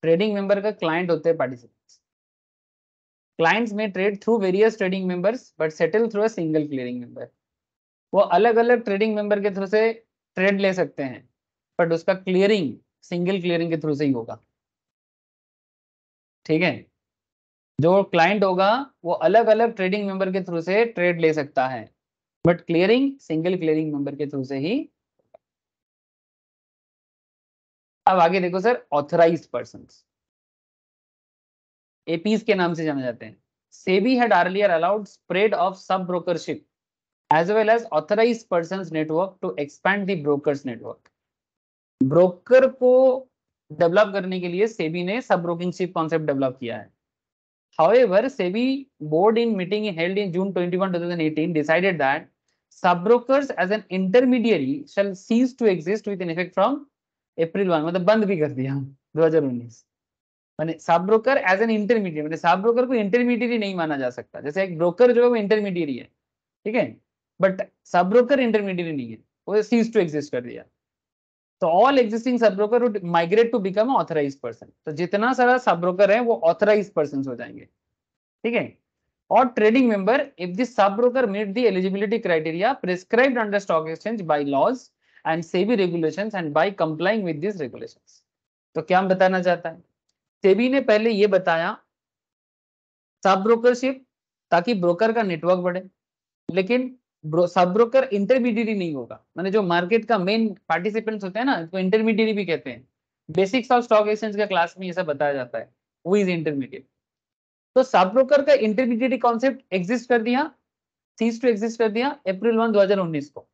Trading member का क्लाइंट होते हैं participants. Clients may trade through various trading members but settle through a single clearing member. वो अलग अलग ट्रेडिंग मेंबर के थ्रू से ट्रेड ले सकते हैं, बट उसका क्लियरिंग सिंगल क्लियरिंग के थ्रू से ही होगा, ठीक है। जो क्लाइंट होगा वो अलग अलग ट्रेडिंग मेंबर के थ्रू से ट्रेड ले सकता है, but clearing single clearing member के थ्रू से ही। अब आगे देखो सर, ऑथराइज्ड पर्संस, एपीज के नाम से जाने जाते हैं। SEBI had earlier allowed spread of सब brokership as well as authorized persons network to expand the brokers network। Broker को डेवलप करने के लिए सेबी ने सब ब्रोकिंगशिप कॉन्सेप्ट डेवलप किया है। However, SEBI board in meeting held in June 21, 2018 decided that sub-brokers as an intermediary shall cease to exist with an effect from April 1, मतलब बंद भी कर दिया 2019। माने sub broker as an intermediate, मतलब सब ब्रोकर को इंटरमीडिएट नहीं माना जा सकता। जैसे एक ब्रोकर जो है वो इंटरमीडिएट है, ठीक है, बट सब ब्रोकर इंटरमीडिएट नहीं है, वो सीज टू एग्जिस्ट कर दिया। तो all existing sub broker would migrate to become authorised person. तो जितना सारा सब ब्रोकर है वो ऑथराइज्ड पर्सन हो जाएंगे, ठीक है। और trading member if the sub broker meet the eligibility criteria prescribed under stock exchange by laws and SEBI regulations and by complying with this regulations. तो क्या हम बताना चाहता है, सेबी ने पहले ये बताया सब ब्रोकरशिप ताकि ब्रोकर का नेटवर्क बढ़े, लेकिन सब ब्रोकर इंटरमीडिएट नहीं होगा। माने जो मार्केट का मेन पार्टिसिपेंट्स होते हैं ना, तो इंटरमीडिएट भी कहते हैं। बेसिक्स ऑफ स्टॉक एक्सचेंज का क्लास में ये सब बताया जाता है, हु इज इंटरमीडिएट। तो सब ब्रोकर का इंटरमीडिएट कॉन्सेप्ट एग्जिस्ट कर दिया, सीज टू एग्जिस्ट कर दिया अप्रैल 1, 2019 को।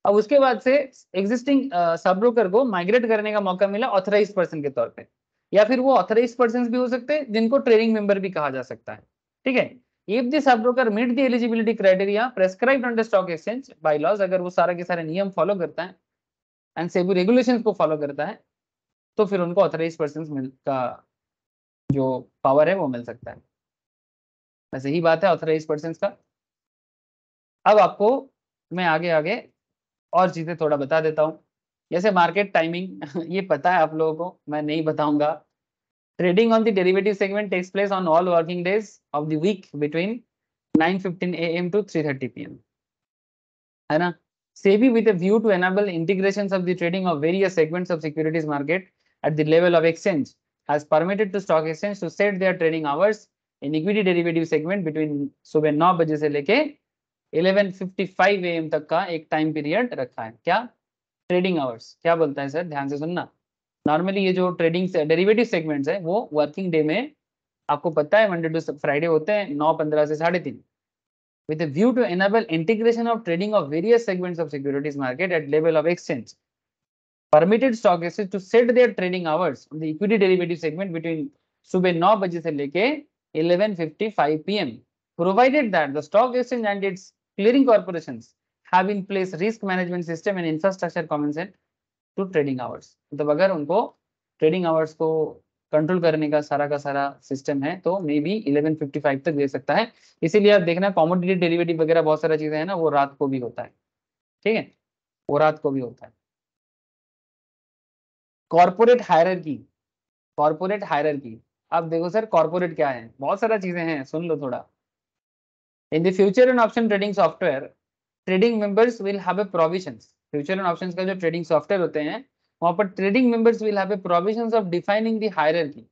अब उसके बाद से एग्जिस्टिंग सब ब्रोकर को माइग्रेट करने का मौका मिला ऑथराइज्ड पर्सन के तौर पे, या फिर वो ऑथराइज्ड पर्सन भी हो सकते हैं जिनको ट्रेडिंग मेंबर भी कहा जा सकता है, ठीक है। If the sub broker meet the eligibility criteria prescribed under stock exchange by laws, अगर वो सारा के सारे नियम फॉलो करता है एंड सेबी रेगुलेशंस को फॉलो करता है, तो फिर उनको ऑथराइज्ड पर्सन का जो पावर है वो मिल सकता है। वैसे ही बात है ऑथराइज्ड पर्सन का। अब आपको मैं आगे आगे और चीजें थोड़ा बता देता हूँ, जैसे मार्केट टाइमिंग ये पता है आप लोगों को, मैं नहीं बताऊंगा। Trading on the derivative segment takes place on all working days of the week between 9:15 AM to 3:30 PM, है ना। SEBI with a view to enable integrations of the trading of various segments of securities market at the level of exchange has permitted to stock exchange to set their trading hours in equity derivative segment between सुबह 9 बजे से लेके 11:55 AM तक का एक टाइम पीरियड रखा है। क्या ट्रेडिंग आवर्स, क्या बोलता है सर, ध्यान से सुनना। नॉर्मली ये जो ट्रेडिंग डेरिवेटिव सेगमेंट्स है वो वर्किंग डे में आपको पता है मंडे टू फ्राइडे होते हैं 9:15 से 3:30, with a view to enable integration of trading of various segments of securities market at level of exchange, permitted stock exchange to set their trading hours on the equity derivative segment between सुबह 9 बजे से लेके 11:55 PM, provided that the stock exchange and its clearing corporations have in place risk management system and infrastructure commensurate to trading hours। मतलब अगर उनको ट्रेडिंग आवर्स को कंट्रोल करने का सारा सिस्टम है तो मे बी 11:55 तक दे सकता है। इसीलिए आप देखना कॉमोडिटी डेरिवेटिव वगैरह बहुत सारा चीजें है ना, वो रात को भी होता है, ठीक है, वो रात को भी होता है। कॉर्पोरेट हायरार्की, कॉर्पोरेट हायरार्की, अब देखो सर कॉर्पोरेट क्या है, बहुत सारा चीजें हैं, सुन लो थोड़ा। In the future and option trading software trading members will have a provisions. Future and options का जो ट्रेडिंग सॉफ्टवेयर होते हैं वहां पर trading members will have a provisions of defining the hierarchy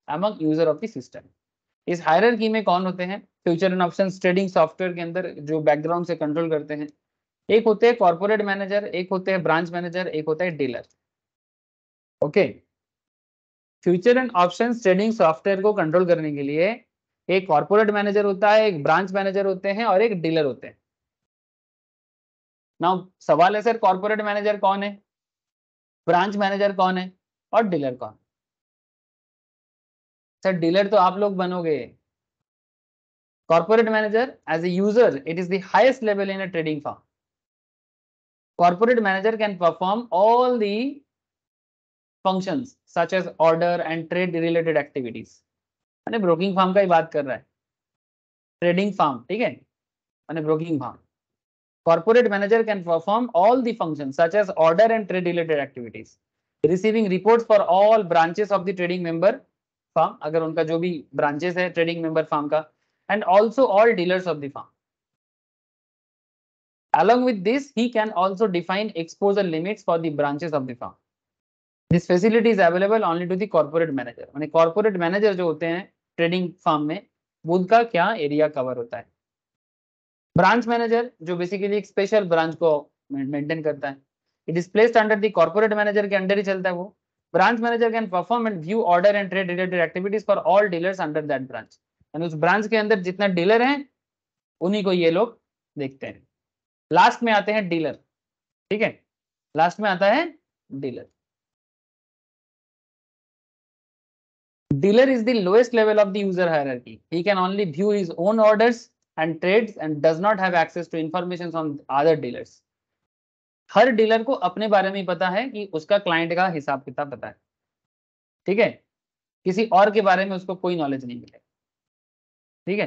among user of the system. इस हायरार्की में कौन होते हैं future and options trading software के अंदर जो बैकग्राउंड से कंट्रोल करते हैं? एक होते हैं कॉर्पोरेट मैनेजर, एक होते हैं ब्रांच मैनेजर, एक होता है dealer. Okay, future and options trading software को कंट्रोल करने के लिए एक कॉर्पोरेट मैनेजर होता है, एक ब्रांच मैनेजर होते हैं और एक डीलर होते हैं। नाउ सवाल है सर कॉर्पोरेट मैनेजर कौन है, ब्रांच मैनेजर कौन है और डीलर कौन? सर डीलर तो आप लोग बनोगे, Corporate manager as a user, it is the highest level in a trading firm. Corporate manager can perform all the functions such as order and trade related activities. मैंने ब्रोकिंग फार्म का ही बात कर रहा है, ट्रेडिंग फार्म, ठीक है, मैंने broking firm. Corporate manager can perform all the functions such as order and trade related activities, receiving reports for all branches of the trading member firm, अगर उनका जो भी branches है trading member firm का, and also all dealers of the firm. Along with this, he can also define exposure limits for the branches of the firm. This facility is available only to the corporate manager. माने corporate manager जो होते हैं trading firm में, उनका क्या एरिया कवर होता है. ब्रांच मैनेजर जो बेसिकली एक स्पेशल ब्रांच को मेंटेन करता है, it is placed under the corporate manager के अंडर ही चलता है वो. Branch manager can perform and view order and trade related activities for all dealers under that branch. यानी उस ब्रांच के अंदर जितना डीलर हैं उन्हीं को ये लोग देखते हैं. लास्ट में आते हैं डीलर, ठीक है, लास्ट में आता है dealer. Dealer is the lowest level of the user hierarchy. He can only view his own orders and trades and does not have access to information on other dealers. Her dealer को अपने बारे में पता है कि उसका क्लाइंट का हिसाब किताब पता है, ठीक है, किसी और के बारे में उसको कोई नॉलेज नहीं मिलेगा, ठीक है.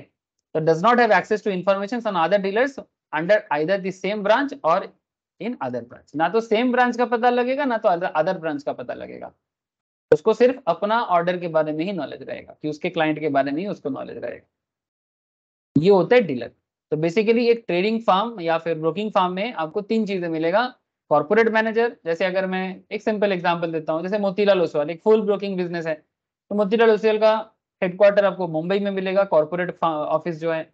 तो does not have access to information on other dealers under either the same branch और इन अदर ब्रांच. ना तो सेम ब्रांच का पता लगेगा ना तो अदर ब्रांच का पता लगेगा. उसको सिर्फ अपना ऑर्डर के बारे में ही नॉलेज रहेगा, कि उसके क्लाइंट के बारे में ही उसको नॉलेज रहेगा. ये होता है डीलर. तो बेसिकली एक ट्रेडिंग फार्म या फिर ब्रोकिंग फार्म में आपको तीन चीजें मिलेगा. कॉर्पोरेट मैनेजर, जैसे अगर मैं एक सिंपल एग्जांपल देता हूँ, जैसे मोतीलाल ओसवाल एक फुल ब्रोकिंग बिजनेस है, तो मोतीलाल ओसवाल का हेडक्वार्टर आपको मुंबई में मिलेगा. कॉर्पोरेट ऑफिस जो है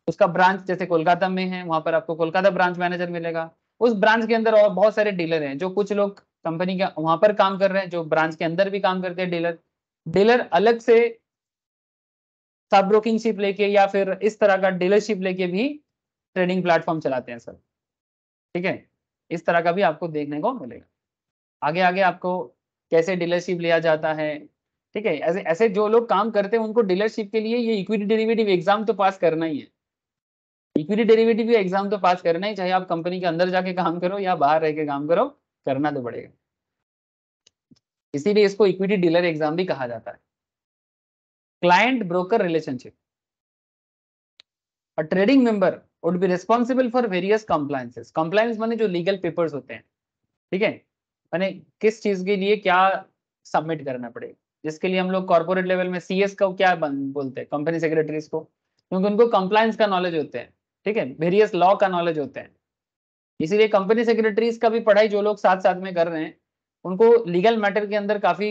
उसका ब्रांच जैसे कोलकाता में है, वहां पर आपको कोलकाता ब्रांच मैनेजर मिलेगा. उस ब्रांच के अंदर और बहुत सारे डीलर हैं, जो कुछ लोग कंपनी के वहां पर काम कर रहे हैं, जो ब्रांच के अंदर भी काम करते हैं डीलर. डीलर अलग से सब ब्रोकिंगशिप लेके या फिर इस तरह का डीलरशिप लेके भी ट्रेडिंग प्लेटफॉर्म चलाते हैं सर, ठीक है. इस तरह का भी आपको देखने को मिलेगा. आगे आगे आपको कैसे डीलरशिप लिया जाता है, ठीक है. ऐसे ऐसे जो लोग काम करते हैं उनको डीलरशिप के लिए ये इक्विटी डेरिवेटिव एग्जाम तो पास करना ही है. इक्विटी डेरिवेटिव एग्जाम तो पास करना ही, चाहे आप कंपनी के अंदर जाके काम करो या बाहर रह के काम करो, करना तो पड़ेगा. इसीलिए इसको इक्विटी डीलर एग्जाम भी कहा जाता है. Client broker relationship. A trading member would be responsible for various compliances. Compliance माने जो लीगल पेपर्स होते हैं, ठीक है, माने किस चीज के लिए क्या सबमिट करना पड़ेगा, जिसके लिए हम लोग कॉर्पोरेट लेवल में सीएस को क्या बोलते हैं, कंपनी सेक्रेटरीज को, क्योंकि उनको कंप्लायंस का नॉलेज होते हैं, ठीक है, वेरियस लॉ का नॉलेज होते हैं. इसीलिए कंपनी सेक्रेटरीज का भी पढ़ाई जो लोग साथ साथ में कर रहे हैं उनको लीगल मैटर के अंदर काफी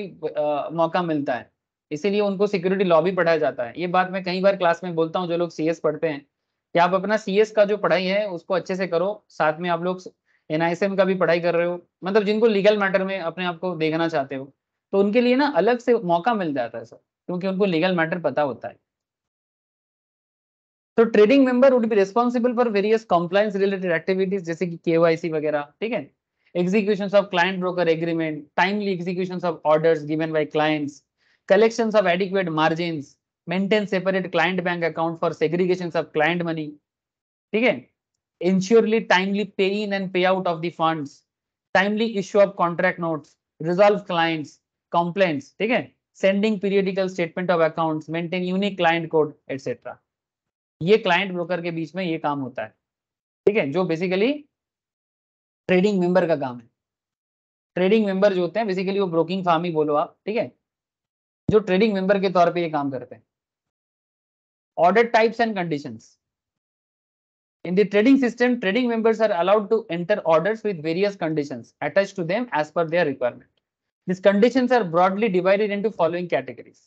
मौका मिलता है. इसीलिए उनको सिक्योरिटी लॉ भी पढ़ाया जाता है. ये बात मैं कई बार क्लास में बोलता हूँ, जो लोग सीएस पढ़ते हैं कि आप अपना सीएस का जो पढ़ाई है उसको अच्छे से करो, साथ में आप लोग एनआईएसएम का भी पढ़ाई कर रहे हो, मतलब जिनको लीगल मैटर में अपने आप को देखना चाहते हो तो उनके लिए ना अलग से मौका मिल जाता है सर, क्योंकि उनको लीगल मैटर पता होता है. तो trading member would be responsible for various compliance related activities, जैसे कि केवाईसी वगैरह, ठीक है, executions of client broker agreement, timely executions of orders given by clients, collections of adequate margins, maintain separate client bank account for segregations of client money, ठीक है, ensurely timely pay in and pay out of the funds, timely issue of contract notes, resolve clients complaints, ठीक है, sending periodical statement of accounts, maintain unique client code, etc. ये क्लाइंट ब्रोकर के बीच में ये काम होता है, ठीक है, जो बेसिकली ट्रेडिंग मेंबर का काम है. ट्रेडिंग मेंबर जो होते हैं बेसिकली वो ब्रोकिंग फार्म ही बोलो आप, ठीक है, जो ट्रेडिंग मेंबर के तौर पे ये काम करते हैं. Order types and conditions. In the trading system trading members are allowed to enter orders with various conditions attached to them as per their requirement. These conditions are broadly divided into following categories: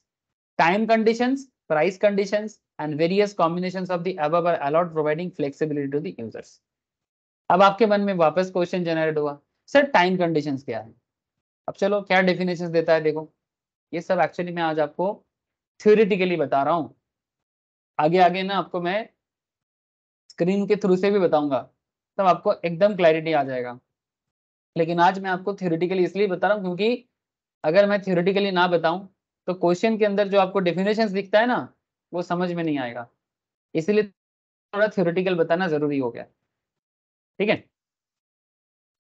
time conditions, price conditions, and various combinations of the above are allowed, providing flexibility to the users. अब आपके मन में वापस क्वेश्चन जनरेट हुआ, सर टाइम कंडीशंस क्या है. अब चलो क्या डेफिनेशंस देता है देखो. ये सब एक्चुअली मैं आज आपको थ्योरेटिकली बता रहा हूँ, आगे आगे ना आपको मैं स्क्रीन के थ्रू से भी बताऊंगा, तब आपको एकदम क्लैरिटी आ जाएगा. लेकिन आज मैं आपको थ्योरेटिकली इसलिए बता रहा हूँ क्योंकि अगर मैं थ्योरेटिकली ना बताऊं तो क्वेश्चन के अंदर जो आपको डेफिनेशंस दिखता है ना वो समझ में नहीं आएगा. इसीलिए थोड़ा थ्योरेटिकल बताना जरूरी हो गया, ठीक है।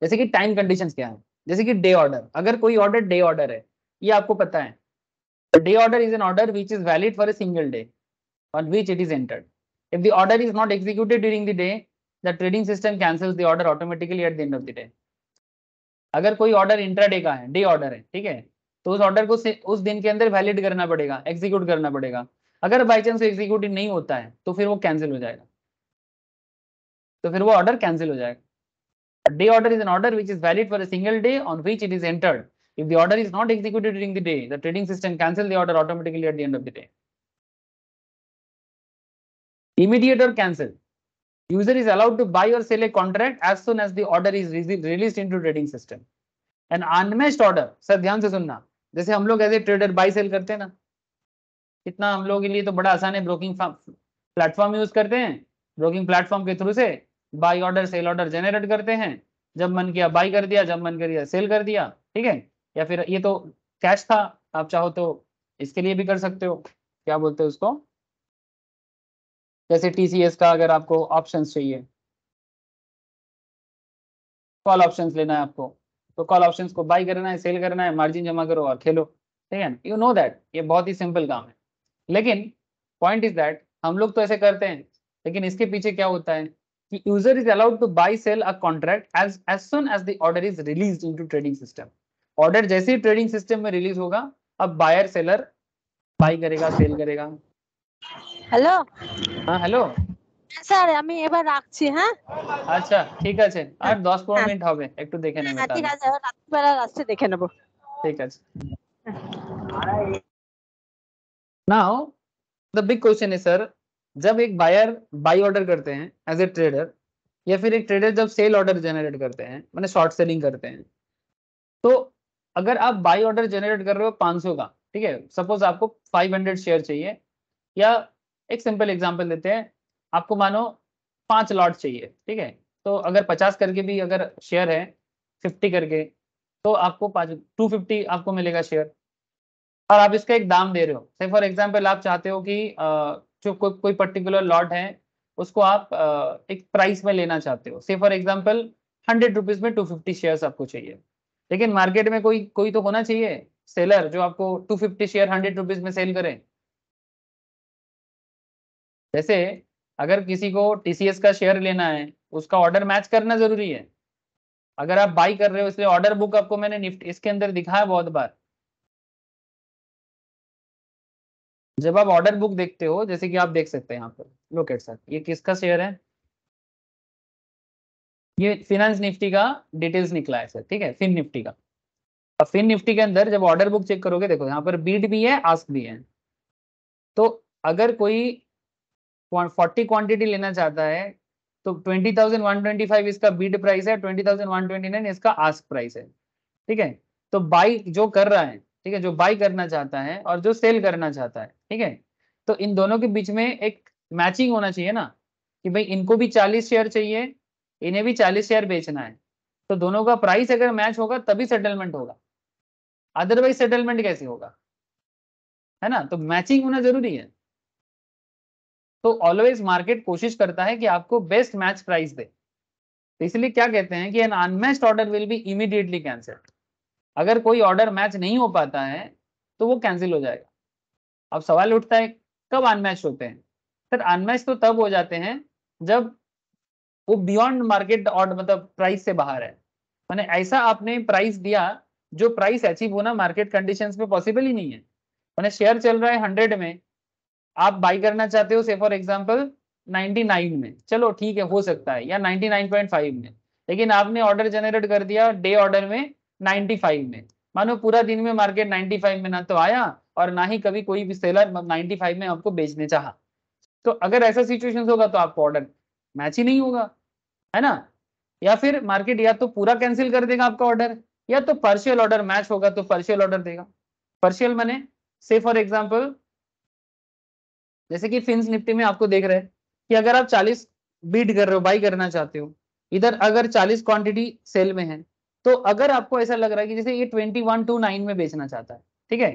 जैसे कि टाइम कंडीशंस क्या है, जैसे कि डे ऑर्डर, अगर कोई ऑर्डर डे ऑर्डर है, ये आपको पता है, day order is an order which is valid for a single day on which it is entered. If the order is not executed during the day, the trading system cancels the order automatically at the end of the day. अगर कोई ऑर्डर इंट्राडे का है, डे ऑर्डर है, ठीक है, तो उस ऑर्डर को उस दिन के अंदर वैलिड करना पड़ेगा, एग्जीक्यूट करना पड़ेगा। अगर बाई चांस एग्जीक्यूट नहीं होता है तो फिर वो कैंसिल हो जाएगा, तो फिर वो ऑर्डर कैंसिल हो जाएगा। Day order is an order which is valid for a single day on which it is entered. If the order is not executed during the day, the trading system cancels the order automatically at the end of the day. Immediate or cancel. User is allowed to buy or sell a contract as soon as the order is released into trading system. An unmatched order, sir ध्यान से सुनना, जैसे हम लोग as a trader buy sell करते हैं ना, कितना हम लोगों के लिए तो बड़ा आसान है, ब्रोकिंग प्लेटफॉर्म यूज करते हैं, ब्रोकिंग प्लेटफॉर्म के थ्रू से buy order sell order generate करते हैं, जब मन किया बाई कर दिया, जब मन किया सेल कर दिया, ठीक है। या फिर ये तो कैश था, आप चाहो तो इसके लिए भी कर सकते हो, क्या बोलते हैं उसको, जैसे टीसीएस का अगर आपको ऑप्शंस चाहिए, कॉल ऑप्शंस लेना है आपको, तो कॉल ऑप्शंस को बाई करना है, सेल करना है, मार्जिन जमा करो और खेलो, ठीक है। यू नो दैट ये बहुत ही सिंपल काम है, लेकिन पॉइंट इज दैट हम लोग तो ऐसे करते हैं, लेकिन इसके पीछे क्या होता है कि user is allowed to buy sell a contract as soon as the order is released into trading system. Order जैसे ही ट्रेडिंग सिस्टम में रिलीज होगा, अब बायर सेलर बाई करेगा, सेल करेगा। হ্যালো हाँ हेलो, স্যার, আমি এবার রাখছি। হ্যাঁ আচ্ছা ঠিক আছে, আর 10-15 মিনিট হবে, একটু দেখে নেবে হ্যাঁ ঠিক তাহলে, আছে, এবার রাত্রিবেলা রাত্রে দেখে নেবো। ঠিক আছে। नाउ द बिग क्वेश्चन है सर, जब एक बायर बाई ऑर्डर करते हैं एज ए ट्रेडर, या फिर एक ट्रेडर जब सेल ऑर्डर जनरेट करते हैं, मैंने शॉर्ट सेलिंग करते हैं, तो अगर आप बाई ऑर्डर जनरेट कर रहे हो 500 का, ठीक है, सपोज आपको 500 शेयर चाहिए, या एक सिंपल एग्जांपल देते हैं, आपको मानो 5 लॉट चाहिए, ठीक है, तो अगर 50 करके भी अगर शेयर है 50 करके, तो आपको 250 आपको मिलेगा शेयर, और आप इसका एक दाम दे रहे हो। से फॉर एग्जांपल आप चाहते हो कि जो कोई पर्टिकुलर लॉट है उसको आप एक प्राइस में लेना चाहते हो, से फॉर एग्जांपल 100 रुपीज में 250 शेयर्स आपको चाहिए, लेकिन मार्केट में कोई तो होना चाहिए सेलर जो आपको 250 शेयर 100 रुपीज में सेल करे। जैसे अगर किसी को टीसीएस का शेयर लेना है, उसका ऑर्डर मैच करना जरूरी है। अगर आप बाई कर रहे हो, इसलिए ऑर्डर बुक आपको मैंने निफ्टी इसके अंदर दिखाया बहुत बार। जब आप ऑर्डर बुक देखते हो, जैसे कि आप देख सकते हैं यहाँ पर, लोक एट सर, ये किसका शेयर है, ये फिनांस निफ्टी का डिटेल्स निकला है सर, ठीक है, फिन निफ्टी का। अब फिन निफ्टी के अंदर जब ऑर्डर बुक चेक करोगे, देखो यहाँ पर बीड भी है, आस्क भी है। तो अगर कोई 40 क्वांटिटी लेना चाहता है, तो 20,125 इसका बीड प्राइस है, 20,129 इसका आस्क प्राइस है, ठीक है। तो बाई जो कर रहा है, ठीक है, जो बाई करना चाहता है और जो सेल करना चाहता है, ठीक है, तो इन दोनों के बीच में एक मैचिंग होना चाहिए ना, कि भाई इनको भी 40 शेयर चाहिए, इन्हें भी 40 शेयर बेचना है, तो दोनों का प्राइस अगर मैच होगा तभी सेटलमेंट होगा, अदरवाइज सेटलमेंट कैसे होगा, है ना। तो मैचिंग होना जरूरी है। तो ऑलवेज मार्केट कोशिश करता है कि आपको बेस्ट मैच प्राइस दे, तो इसलिए क्या कहते हैं कि an unmatched order will be immediately cancelled. अगर कोई ऑर्डर मैच नहीं हो पाता है तो वो कैंसिल हो जाएगा। अब सवाल उठता है कब अनमैच होते हैं, सर अनमैच तो तब हो जाते हैं जब वो बियॉन्ड मार्केट ऑर्डर, मतलब प्राइस से बाहर है, मैंने ऐसा आपने प्राइस दिया जो प्राइस अचीव होना मार्केट कंडीशंस में पॉसिबल ही नहीं है। मैंने शेयर चल रहा है 100 में, आप बाई करना चाहते हो से फॉर एग्जांपल 99 में, चलो ठीक है हो सकता है, या 99.5 में, लेकिन आपने ऑर्डर जनरेट कर दिया डे ऑर्डर में 95 में। मानो पूरा दिन में मार्केट 95 में ना तो आया और ना ही कभी कोई भी सेलर 95 में आपको बेचने चाहा, तो अगर ऐसा सिचुएशन होगा तो आपको ऑर्डर मैच ही नहीं होगा, है ना। या फिर मार्केट या तो पूरा कैंसिल कर देगा आपका ऑर्डर, या तो पार्शियल ऑर्डर मैच होगा तो पार्शियल ऑर्डर देगा। पार्शियल माने से फॉर एग्जांपल जैसे कि फिन्स निफ्टी में आपको देख रहे हैं कि अगर आप 40 बीट कर रहे हो, बाई करना चाहते हो, इधर अगर 40 क्वांटिटी सेल में है, तो अगर आपको ऐसा लग रहा है कि जैसे ये 2129 में बेचना चाहता है, ठीक है,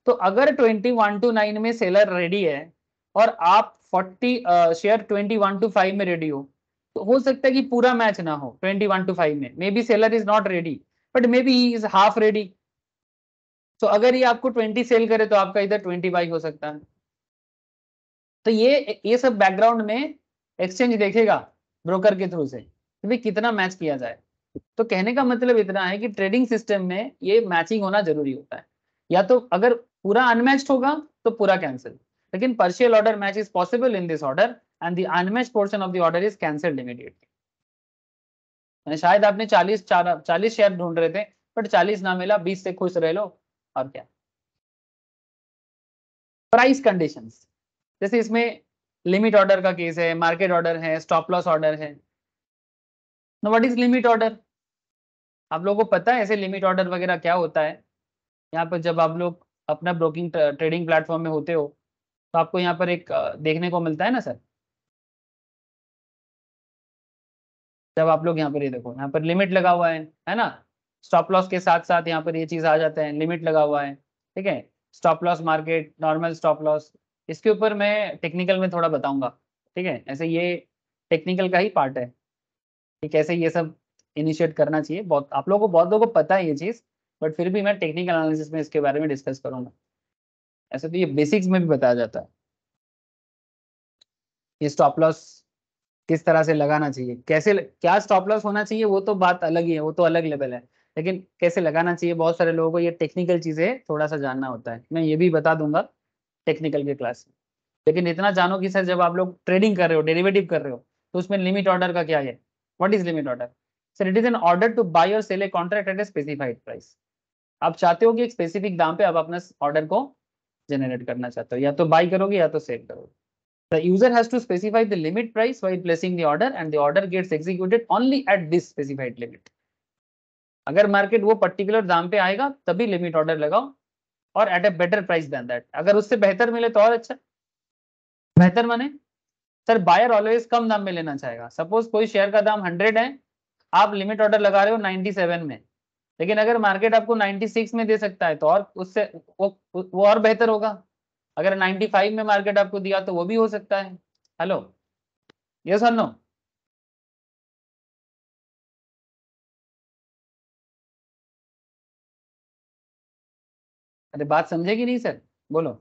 तो अगर 2129 में सेलर रेडी है और आप 40 शेयर 21-5 में रेडी तो हो सकता है कि पूरा मैच ना हो 21-5 में, may be seller is not ready but may be he is half ready. तो अगर ये आपको 20 सेल करे तो आपका इधर 20 बाई हो सकता है। तो ये सब बैकग्राउंड में एक्सचेंज देखेगा ब्रोकर के थ्रू से कि भाई कितना मैच किया जाए। तो कहने का मतलब इतना है कि ट्रेडिंग सिस्टम में ये मैचिंग होना जरूरी होता है। या तो अगर पूरा अनमैच्ड होगा तो पूरा कैंसिल, लेकिन partial order match is possible in this order and the unmatched portion of the order is cancelled immediately। शायद आपने 40 शेयर ढूंढ रहे थे बट 40 ना मिला, 20 से खुश रह लो और क्या। प्राइस कंडीशंस, जैसे इसमें लिमिट ऑर्डर का केस है, मार्केट ऑर्डर है, स्टॉप लॉस ऑर्डर है। What is limit order? आप लोगों को पता है ऐसे लिमिट ऑर्डर वगैरह क्या होता है? यहाँ पर जब आप लोग अपना ब्रोकिंग ट्रेडिंग प्लेटफॉर्म में होते हो तो आपको यहाँ पर एक देखने को मिलता है ना सर, जब आप लोग यहाँ पर ये देखो, यहाँ पर लिमिट लगा हुआ है ना, स्टॉप लॉस के साथ साथ यहाँ पर ये चीज आ जाता है, लिमिट लगा हुआ है, ठीक है। Stop loss market, normal stop loss, इसके ऊपर मैं टेक्निकल में थोड़ा बताऊंगा, ठीक है। ऐसे ये टेक्निकल का ही पार्ट है कि कैसे ये सब इनिशिएट करना चाहिए। बहुत आप लोगों को, बहुत लोगों को पता है ये चीज, बट फिर भी मैं टेक्निकल एनालिसिस में इसके बारे में डिस्कस करूंगा। ऐसे तो ये बेसिक्स में भी बताया जाता है, ये स्टॉप लॉस किस तरह से लगाना चाहिए, कैसे क्या स्टॉप लॉस होना चाहिए, वो तो बात अलग ही है, वो तो अलग लेवल है, लेकिन कैसे लगाना चाहिए बहुत सारे लोगों को ये टेक्निकल चीजें थोड़ा सा जानना होता है। मैं ये भी बता दूंगा टेक्निकल के क्लास में, लेकिन इतना जानो कि सर जब आप लोग ट्रेडिंग कर रहे हो, डेरिवेटिव कर रहे हो, तो उसमें लिमिट ऑर्डर का क्या है? What is limit order? Sir it is an order to buy or sell a contract at a specified price. आप चाहते हो कि एक स्पेसिफिक दाम पे आप अपना ऑर्डर को जनरेट करना चाहते हो, या तो बाई करोगे या तो सेल करोगे। The user has to specify the limit price while placing the order and the order gets executed only at this specified limit। अगर मार्केट वो पर्टिकुलर दाम पे आएगा तभी लिमिट ऑर्डर लगाओ, और at a better price than that. अगर उससे बेहतर मिले तो और अच्छा। बेहतर माने सर बायर ऑलवेज कम दाम में लेना चाहेगा। सपोज कोई शेयर का दाम 100 है, आप लिमिट ऑर्डर लगा रहे हो 97 में, लेकिन अगर मार्केट आपको 96 में दे सकता है तो और उससे वो और बेहतर होगा। अगर 95 में मार्केट आपको दिया तो वो भी हो सकता है। हेलो, यस और नो? अरे बात समझे कि नहीं सर? बोलो।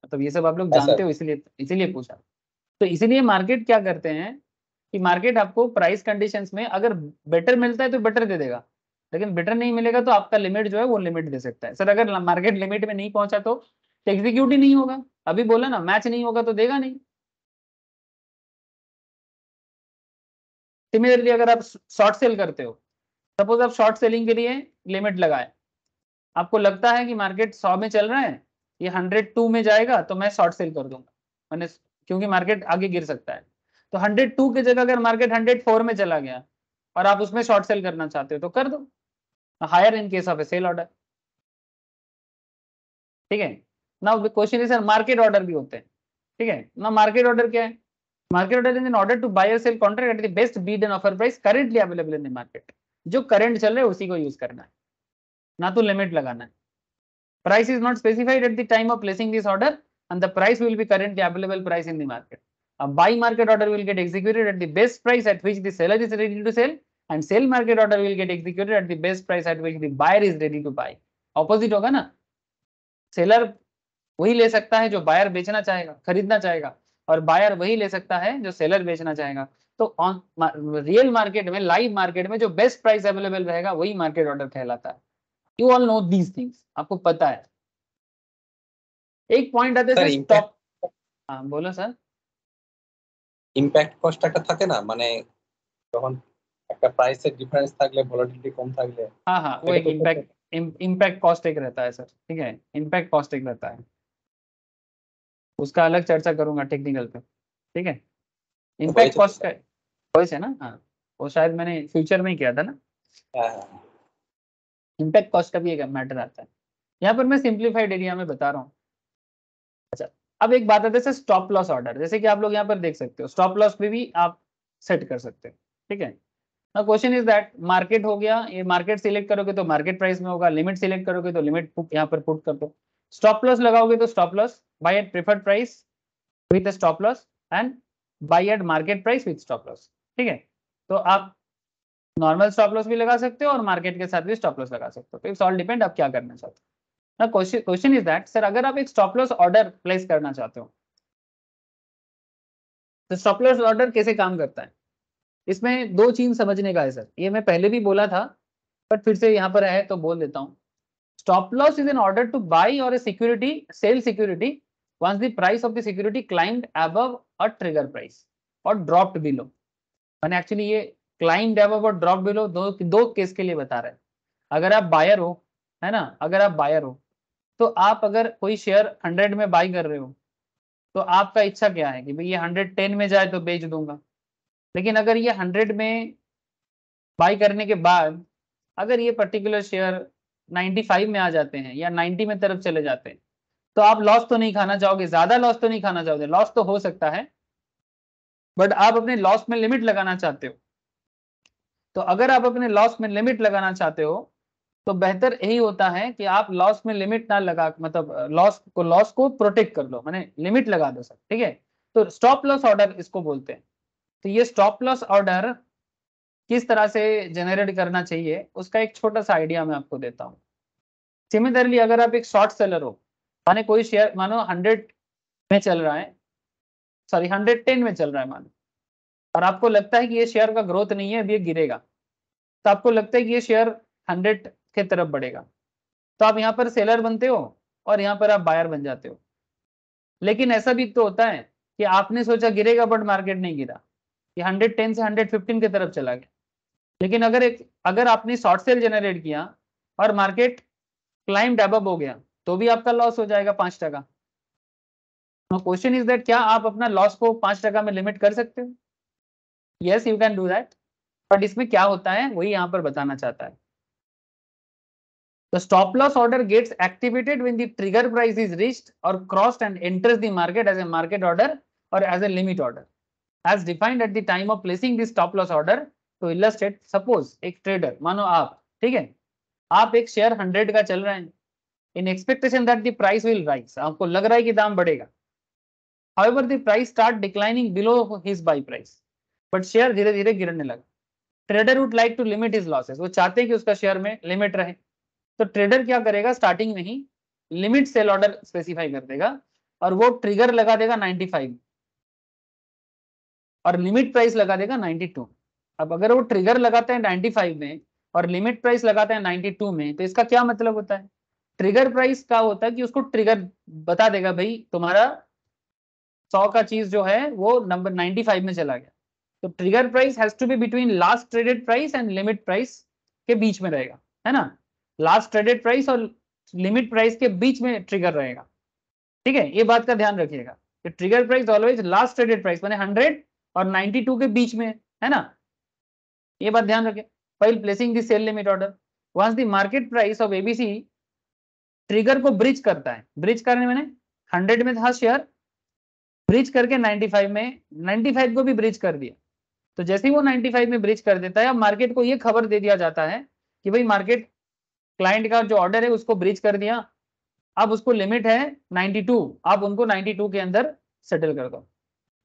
मतलब ये सब आप लोग जानते हो, इसलिए इसीलिए पूछा। तो इसीलिए मार्केट क्या करते हैं कि मार्केट आपको प्राइस कंडीशंस में अगर बेटर मिलता है तो बेटर दे देगा, लेकिन बेटर नहीं मिलेगा तो आपका लिमिट जो है वो लिमिट दे सकता है। सर अगर मार्केट लिमिट में नहीं पहुंचा तो एग्जीक्यूट ही नहीं होगा। अभी बोला ना, मैच नहीं होगा तो देगा नहीं। सिमिलरली अगर आप शॉर्ट सेल करते हो, सपोज आप शॉर्ट सेलिंग के लिए लिमिट लगाए, आपको लगता है कि मार्केट 100 में चल रहा है, ये 102 में जाएगा तो मैं शॉर्ट सेल कर दूंगा, मैंने, क्योंकि मार्केट आगे गिर सकता है। तो 102 की जगह अगर मार्केट 104 में चला गया और आप उसमें शॉर्ट सेल करना चाहते हो तो कर दो, higher in case of a sell order, ठीक है। Now question is sir market order भी होते हैं, ठीक है ना। मार्केट ऑर्डर क्या है? Market order is an order to buy or sell contract at the best bid and offer price currently available in the market. जो करंट चल रहा है उसी को यूज करना है, ना तो लिमिट लगाना है। Price is not specified at the time of placing this order and the price will be currently available price in the market। A buy market order will get executed at the best price at which the seller is ready to sell and sell market order will get executed at the best price at which the buyer is ready to buy। Opposite होगा ना, सेलर वही ले सकता है जो बायर बेचना चाहेगा, खरीदना चाहेगा, और बायर वही ले सकता है जो सेलर बेचना चाहेगा। तो ऑन रियल मार्केट में, लाइव मार्केट में जो बेस्ट प्राइस अवेलेबल रहेगा वही मार्केट ऑर्डर कहलाता है। You all know these things, आपको पता है। एक पॉइंट आते हैं स्टॉप। हाँ बोलो सर। ইমপ্যাক্ট কস্ট একটা থাকে না, মানে যখন একটা প্রাইসের ডিফারেন্স থাকলে, ভলাটিলিটি কম থাকলে। हाँ वो एक इम्पैक्ट कॉस्ट एक रहता है सर, ठीक है। इम्पैक्ट कॉस्ट एक रहता है, उसका अलग चर्चा करूंगा टेक्निकल पे, ठीक है। इम्पैक्ट कॉस्ट का वॉइस है ना, हाँ वो शायद मैंने फ्यूचर में ही किया था ना। इम्पैक्ट कॉस्ट का भी एक मैटर आता है, यहाँ पर मैं सिंप्लीफाइड एरिया में बता रहा हूँ। अच्छा, अब एक बात आती है स्टॉप लॉस ऑर्डर, जैसे कि आप लोग यहाँ पर देख सकते हो, स्टॉप लॉस पे भी आप सेट कर सकते हो, ठीक है। ना क्वेश्चन इज दैट मार्केट हो गया, ये मार्केट सिलेक्ट करोगे तो मार्केट प्राइस में होगा, लिमिट सिलेक्ट करोगे तो लिमिट यहाँ पर पुट कर दो। स्टॉप लॉस लगाओगे तो stop loss buy at preferred price with stop loss and buy at market price with stop loss. ठीक है, तो आप नॉर्मल स्टॉप लॉस भी लगा सकते हो और मार्केट के साथ भी स्टॉप लॉस लगा सकते हो। तो इट्स ऑल डिपेंड आप क्या करना चाहते हो। ना क्वेश्चन इज दैट सर, अगर आप एक स्टॉप लॉस ऑर्डर प्लेस करना चाहते हो तो स्टॉप लॉस ऑर्डर कैसे काम करता है? इसमें दो चीज समझने का है सर, ये मैं पहले भी बोला था बट फिर से यहाँ पर है तो बोल देता हूँ। Stop loss is an order to buy or security sell security once the price of the security climbed above a trigger price और dropped below। मैंने एक्चुअली ये क्लाइंब above और ड्रॉप बिलो दो केस के लिए बता रहे हैं। अगर आप बायर हो, है ना, अगर आप बायर हो तो आप अगर कोई शेयर 100 में बाई कर रहे हो तो आपका इच्छा क्या है कि भाई ये 110 में जाए तो बेच दूंगा। लेकिन अगर ये 100 में बाई करने के बाद अगर ये पर्टिकुलर शेयर 95 में आ जाते हैं या 90 में तरफ चले जाते हैं तो आप लॉस तो नहीं खाना चाहोगे, ज्यादा लॉस तो नहीं खाना चाहोगे, लॉस तो हो सकता है बट आप अपने लॉस में लिमिट लगाना चाहते हो। तो अगर आप अपने लॉस में लिमिट लगाना चाहते हो तो बेहतर यही होता है कि आप लॉस में लिमिट ना लगा, मतलब लॉस को प्रोटेक्ट कर लो, मैंने लिमिट लगा दो सर। ठीक है, तो स्टॉप लॉस ऑर्डर इसको बोलते हैं। तो ये स्टॉप लॉस ऑर्डर किस तरह से जनरेट करना चाहिए उसका एक छोटा सा आइडिया मैं आपको देता हूँ। सिमिलरली अगर आप एक शॉर्ट सेलर हो, माने कोई शेयर मानो 100 में चल रहा है, सॉरी 110 में चल रहा है मानो, और आपको लगता है कि ये शेयर का ग्रोथ नहीं है, अभी ये गिरेगा, तो आपको लगता है कि ये शेयर 100 के तरफ बढ़ेगा, तो आप यहाँ पर सेलर बनते हो और यहाँ पर आप बायर बन जाते हो। लेकिन ऐसा भी तो होता है कि आपने सोचा गिरेगा बट मार्केट नहीं गिरा, ये 110 से 115 की तरफ चला गया। लेकिन अगर आपने शॉर्ट सेल जनरेट किया और मार्केट क्लाइम्ड अबव हो गया तो भी आपका लॉस हो जाएगा 5%। क्वेश्चन इज दैट क्या आप अपना लॉस को 5% में लिमिट कर सकते हो? Yes you can do that, but इसमें क्या होता है वही यहाँ पर बताना चाहता है। The stop loss order gets activated when the trigger price is reached or crossed and enters the market as a market order or as a limit order as defined at the time of placing the stop loss order। to illustrate, suppose एक ट्रेडर, मानो आप, ठीक है, आप एक शेयर 100 का चल रहे हैं in expectation that the price will rise, आपको लग रहा है कि दाम बढ़ेगा। however the price start declining below his buy price, but share धीरे धीरे गिरने लगा। Trader would like to limit his losses, वो चाहते हैं कि उसका शेयर में लिमिट रहे। तो ट्रेडर क्या करेगा, स्टार्टिंग में ही लिमिट सेल ऑर्डर स्पेसिफाई कर देगा और वो ट्रिगर लगा देगा 95 और लिमिट प्राइस लगा देगा 92। अब अगर वो ट्रिगर लगाते हैं 95 में और लिमिट प्राइस लगाते हैं 92 में तो इसका क्या मतलब होता है? ट्रिगर प्राइस का होता है कि उसको ट्रिगर बता देगा भाई तुम्हारा 100 का चीज जो है वो नंबर 95 में चला गया। तो trigger price has to be between last traded price and limit price के बीच में रहेगा, है ना, लास्ट ट्रेडेड प्राइस और लिमिट प्राइस के बीच में ट्रिगर रहेगा। ठीक है, ये बात का ध्यान रखिएगा कि trigger price always last traded price माने 100 और 92 के बीच में, है ना, ये बात ध्यान रखें। while placing the sell limit order once the market price of ABC trigger को ब्रिज करता है, ब्रिज करने मैंने 100 में था शेयर, ब्रिज करके 95 में 95 को भी ब्रिज कर दिया। तो जैसे ही वो 95 में ब्रिज कर देता है अब मार्केट को ये खबर दे दिया जाता है कि भाई मार्केट क्लाइंट का जो ऑर्डर है उसको ब्रिज कर दिया, अब उसको लिमिट है 92, आप उनको 92 के अंदर सेटल कर दो।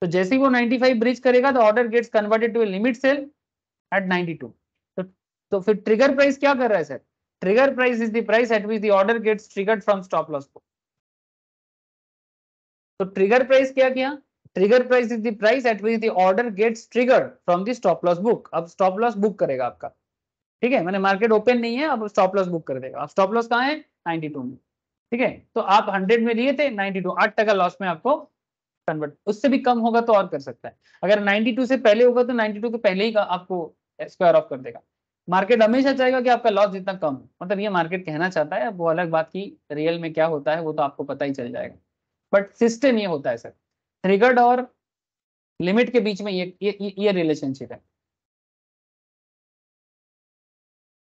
तो जैसे ही वो 95 ब्रिज करेगा तो order gets converted to limit sell at 92। तो फिर ट्रिगर प्राइस क्या कर रहा है sir? Trigger price is the price at which the order gets triggered from stop loss book. तो ट्रिगर प्राइस क्या किया? Trigger price is the price at which the order gets triggered from the stop loss book. अब स्टॉप लॉस बुक करेगा आपका, ठीक है, मैंने मार्केट ओपन नहीं है, अब स्टॉप लॉस बुक कर देगा। अब स्टॉप लॉस कहाँ है? 92 में। ठीक है, तो आप 100 में लिए थे, 92 8% लॉस में आपको कन्वर्ट, उससे भी कम होगा तो और कर सकता है। अगर 92 से पहले होगा तो 92 के पहले ही का आपको स्क्वायर ऑफ कर देगा। मार्केट हमेशा चाहेगा कि आपका लॉस जितना कम हो, मतलब ये मार्केट कहना चाहता है, वो अलग बात की रियल में क्या होता है वो तो आपको पता ही चल जाएगा। बट सिस्टम ये होता है सर, ट्रिगर्ड और लिमिट के बीच में ये रिलेशनशिप है।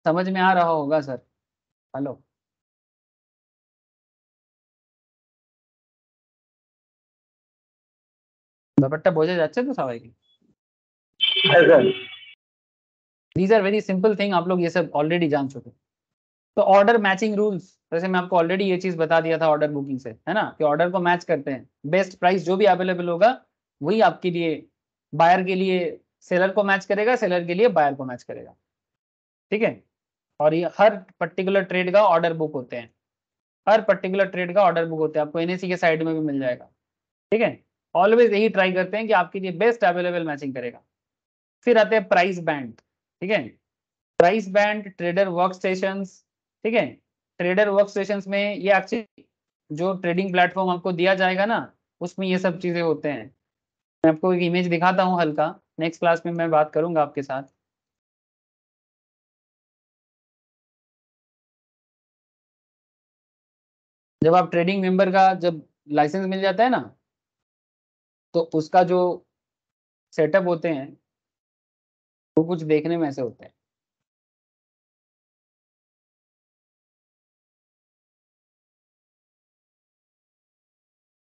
समझ में आ रहा होगा सर? हेलो, ব্যাপারটা বোঝা যাচ্ছে তো সবাইকে? হ্যাঁ sir. These are very simple thing, आप लोग ये सब ऑलरेडी जान चुके। तो ऑर्डर मैचिंग रूल्स, जैसे मैं आपको ऑलरेडी ये चीज बता दिया था ऑर्डर बुकिंग से, है ना, कि ऑर्डर को मैच करते हैं, बेस्ट प्राइस जो भी अवेलेबल होगा वही आपके लिए, बायर के लिए सेलर को मैच करेगा, सेलर के लिए बायर को मैच करेगा, ठीक है। और ये हर पर्टिकुलर ट्रेड का ऑर्डर बुक होते हैं, हर पर्टिकुलर ट्रेड का ऑर्डर बुक होते हैं, आपको एनएसी के साइड में भी मिल जाएगा, ठीक है। ऑलवेज यही ट्राई करते हैं कि आपके लिए बेस्ट अवेलेबल मैचिंग करेगा। फिर आते हैं प्राइस बैंड, ठीक है। Price band, trader work stations, ठीक है। ट्रेडर वर्क स्टेशंस में ये एक्चुअली जो ट्रेडिंग प्लेटफॉर्म आपको दिया जाएगा ना, उसमें ये सब चीजें होते हैं। मैं आपको एक इमेज दिखाता हूँ हल्का, नेक्स्ट क्लास में मैं बात करूंगा आपके साथ। जब आप ट्रेडिंग मेंबर का जब लाइसेंस मिल जाता है ना, तो उसका जो सेटअप होते हैं वो कुछ देखने में ऐसे होते हैं।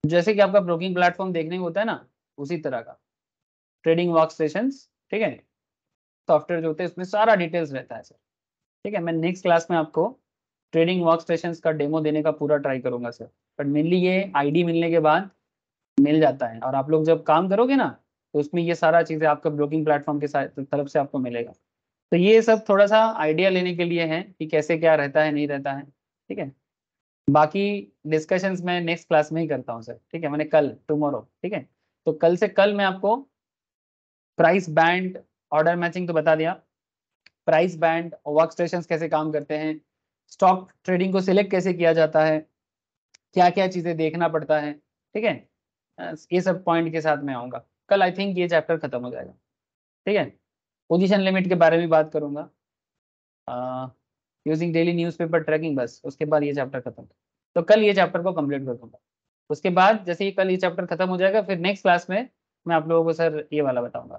जैसे कि आपका ब्रोकिंग प्लेटफॉर्म देखने को होता है ना, उसी तरह का ट्रेडिंग वर्क स्टेशंस, ठीक है। सॉफ्टवेयर जो होते हैं उसमें सारा डिटेल्स रहता है सर, ठीक है। मैं नेक्स्ट क्लास में आपको ट्रेडिंग वर्क स्टेशंस का डेमो देने का पूरा ट्राई करूंगा सर। बट मेनली ये आईडी मिलने के बाद मिल जाता है, और आप लोग जब काम करोगे ना तो उसमें ये सारा चीजें आपका ब्रोकिंग प्लेटफॉर्म के तरफ से आपको मिलेगा। तो ये सब थोड़ा सा आइडिया लेने के लिए है कि कैसे क्या रहता है नहीं रहता है, ठीक है। बाकी डिस्कशंस मैं नेक्स्ट क्लास में ही करता हूँ सर, ठीक है, मैंने कल टुमारो, ठीक है। तो कल से कल मैं आपको प्राइस बैंड, ऑर्डर मैचिंग तो बता दिया, प्राइस बैंड, वर्क स्टेशंस कैसे काम करते हैं, स्टॉक ट्रेडिंग को सिलेक्ट कैसे किया जाता है, क्या क्या चीजें देखना पड़ता है, ठीक है। ये सब पॉइंट के साथ मैं आऊंगा कल। आई थिंक ये चैप्टर खत्म हो जाएगा, ठीक है। पोजीशन लिमिट के बारे में बात करूंगा, यूजिंग डेली न्यूज़पेपर ट्रैकिंग, बस उसके बाद ये चैप्टर खत्म। तो कल ये चैप्टर को कंप्लीट कर दूंगा। उसके बाद जैसे ही कल ये चैप्टर खत्म हो जाएगा, फिर नेक्स्ट क्लास में मैं आप लोगों को सर ये वाला बताऊंगा,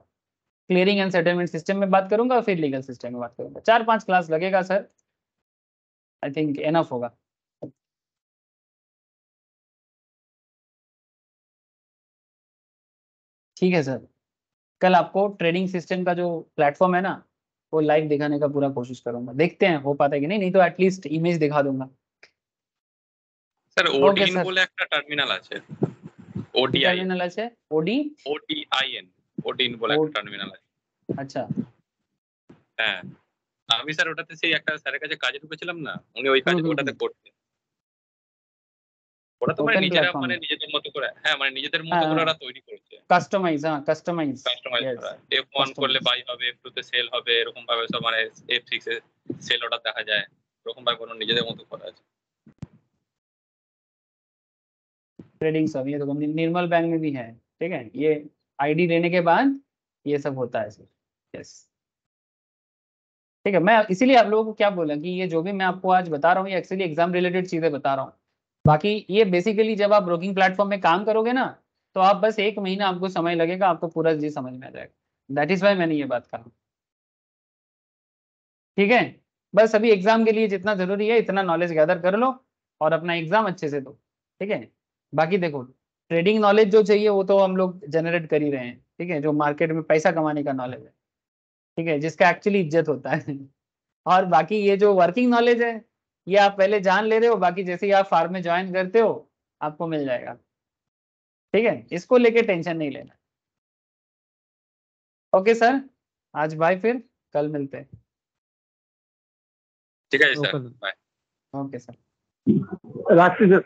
क्लियरिंग एंड सेटलमेंट सिस्टम में बात करूंगा, फिर लीगल सिस्टम में बात करूंगा। 4-5 क्लास लगेगा सर, आई थिंक एनफ होगा। ठीक है सर, कल आपको ट्रेडिंग सिस्टम का जो प्लेटफॉर्म है ना वो लाइव दिखाने का पूरा कोशिश करूंगा, देखते हैं हो पाता है कि नहीं, नहीं तो एटलीस्ट इमेज दिखा दूंगा। স্যার ओके ওডিন सर, বলে একটা টার্মিনাল আছে, ওডিআইএন টার্মিনাল আছে ওডি, ওডিআইএন ওডিন বলে একটা টার্মিনাল আছে। আচ্ছা হ্যাঁ, আমি স্যার ওটাতে সেই একটা স্যারের কাছে কাজে ঢুকেছিলাম না, উনি ওই কাজ ওটাতে করতেন। ওরা তো মানে ওপেন নিজেরা প্ল্যাটফর্ম, মানে নিজেদের মতো করে, হ্যাঁ মানে নিজেদের মতো করে ওরা তৈরি করেছে, কাস্টমাইজ, হ্যাঁ কাস্টমাইজ, কাস্টমাইজ ইয়েস করা। F1 করলে বাই হবে, F2 তে সেল হবে, এরকম ভাবে সব মানে F6 এ সেল অর্ডার দেখা যায়, এরকম ভাবে কোনো নিজেদের মতো করা আছে। ट्रेडिंग सब, ये तो निर्मल बैंक में भी है, ठीक है। ये आईडी लेने के बाद ये सब होता है सर, यस, ठीक है। मैं इसीलिए आप लोगों को क्या बोला कि ये जो भी मैं आपको आज बता रहा हूँ ये एक्चुअली एग्जाम रिलेटेड चीजें बता रहा हूँ। बाकी ये बेसिकली जब आप ब्रोकिंग प्लेटफॉर्म में काम करोगे ना, तो आप बस 1 महीना आपको समय लगेगा, आपको पूरा चीज समझ में आ जाएगा। दैट इज वाई मैंने ये बात कहा, ठीक है। बस अभी एग्जाम के लिए जितना जरूरी है इतना नॉलेज गैदर कर लो और अपना एग्जाम अच्छे से दो, ठीक है। बाकी देखो, ट्रेडिंग नॉलेज जो चाहिए वो तो हम लोग जनरेट कर ही रहे हैं, ठीक है, जो मार्केट में पैसा कमाने का नॉलेज है, ठीक है, जिसका एक्चुअली इज्जत होता है। और बाकी ये जो वर्किंग नॉलेज है ये आप पहले जान ले रहे हो, बाकी जैसे ही आप फार्म में ज्वाइन करते हो आपको मिल जाएगा, ठीक है, इसको लेके टेंशन नहीं लेना। ओके सर, आज बाय, फिर कल मिलते हैं। ঠিক আছে স্যার, বাই। Okay sir. রাখছি স্যার।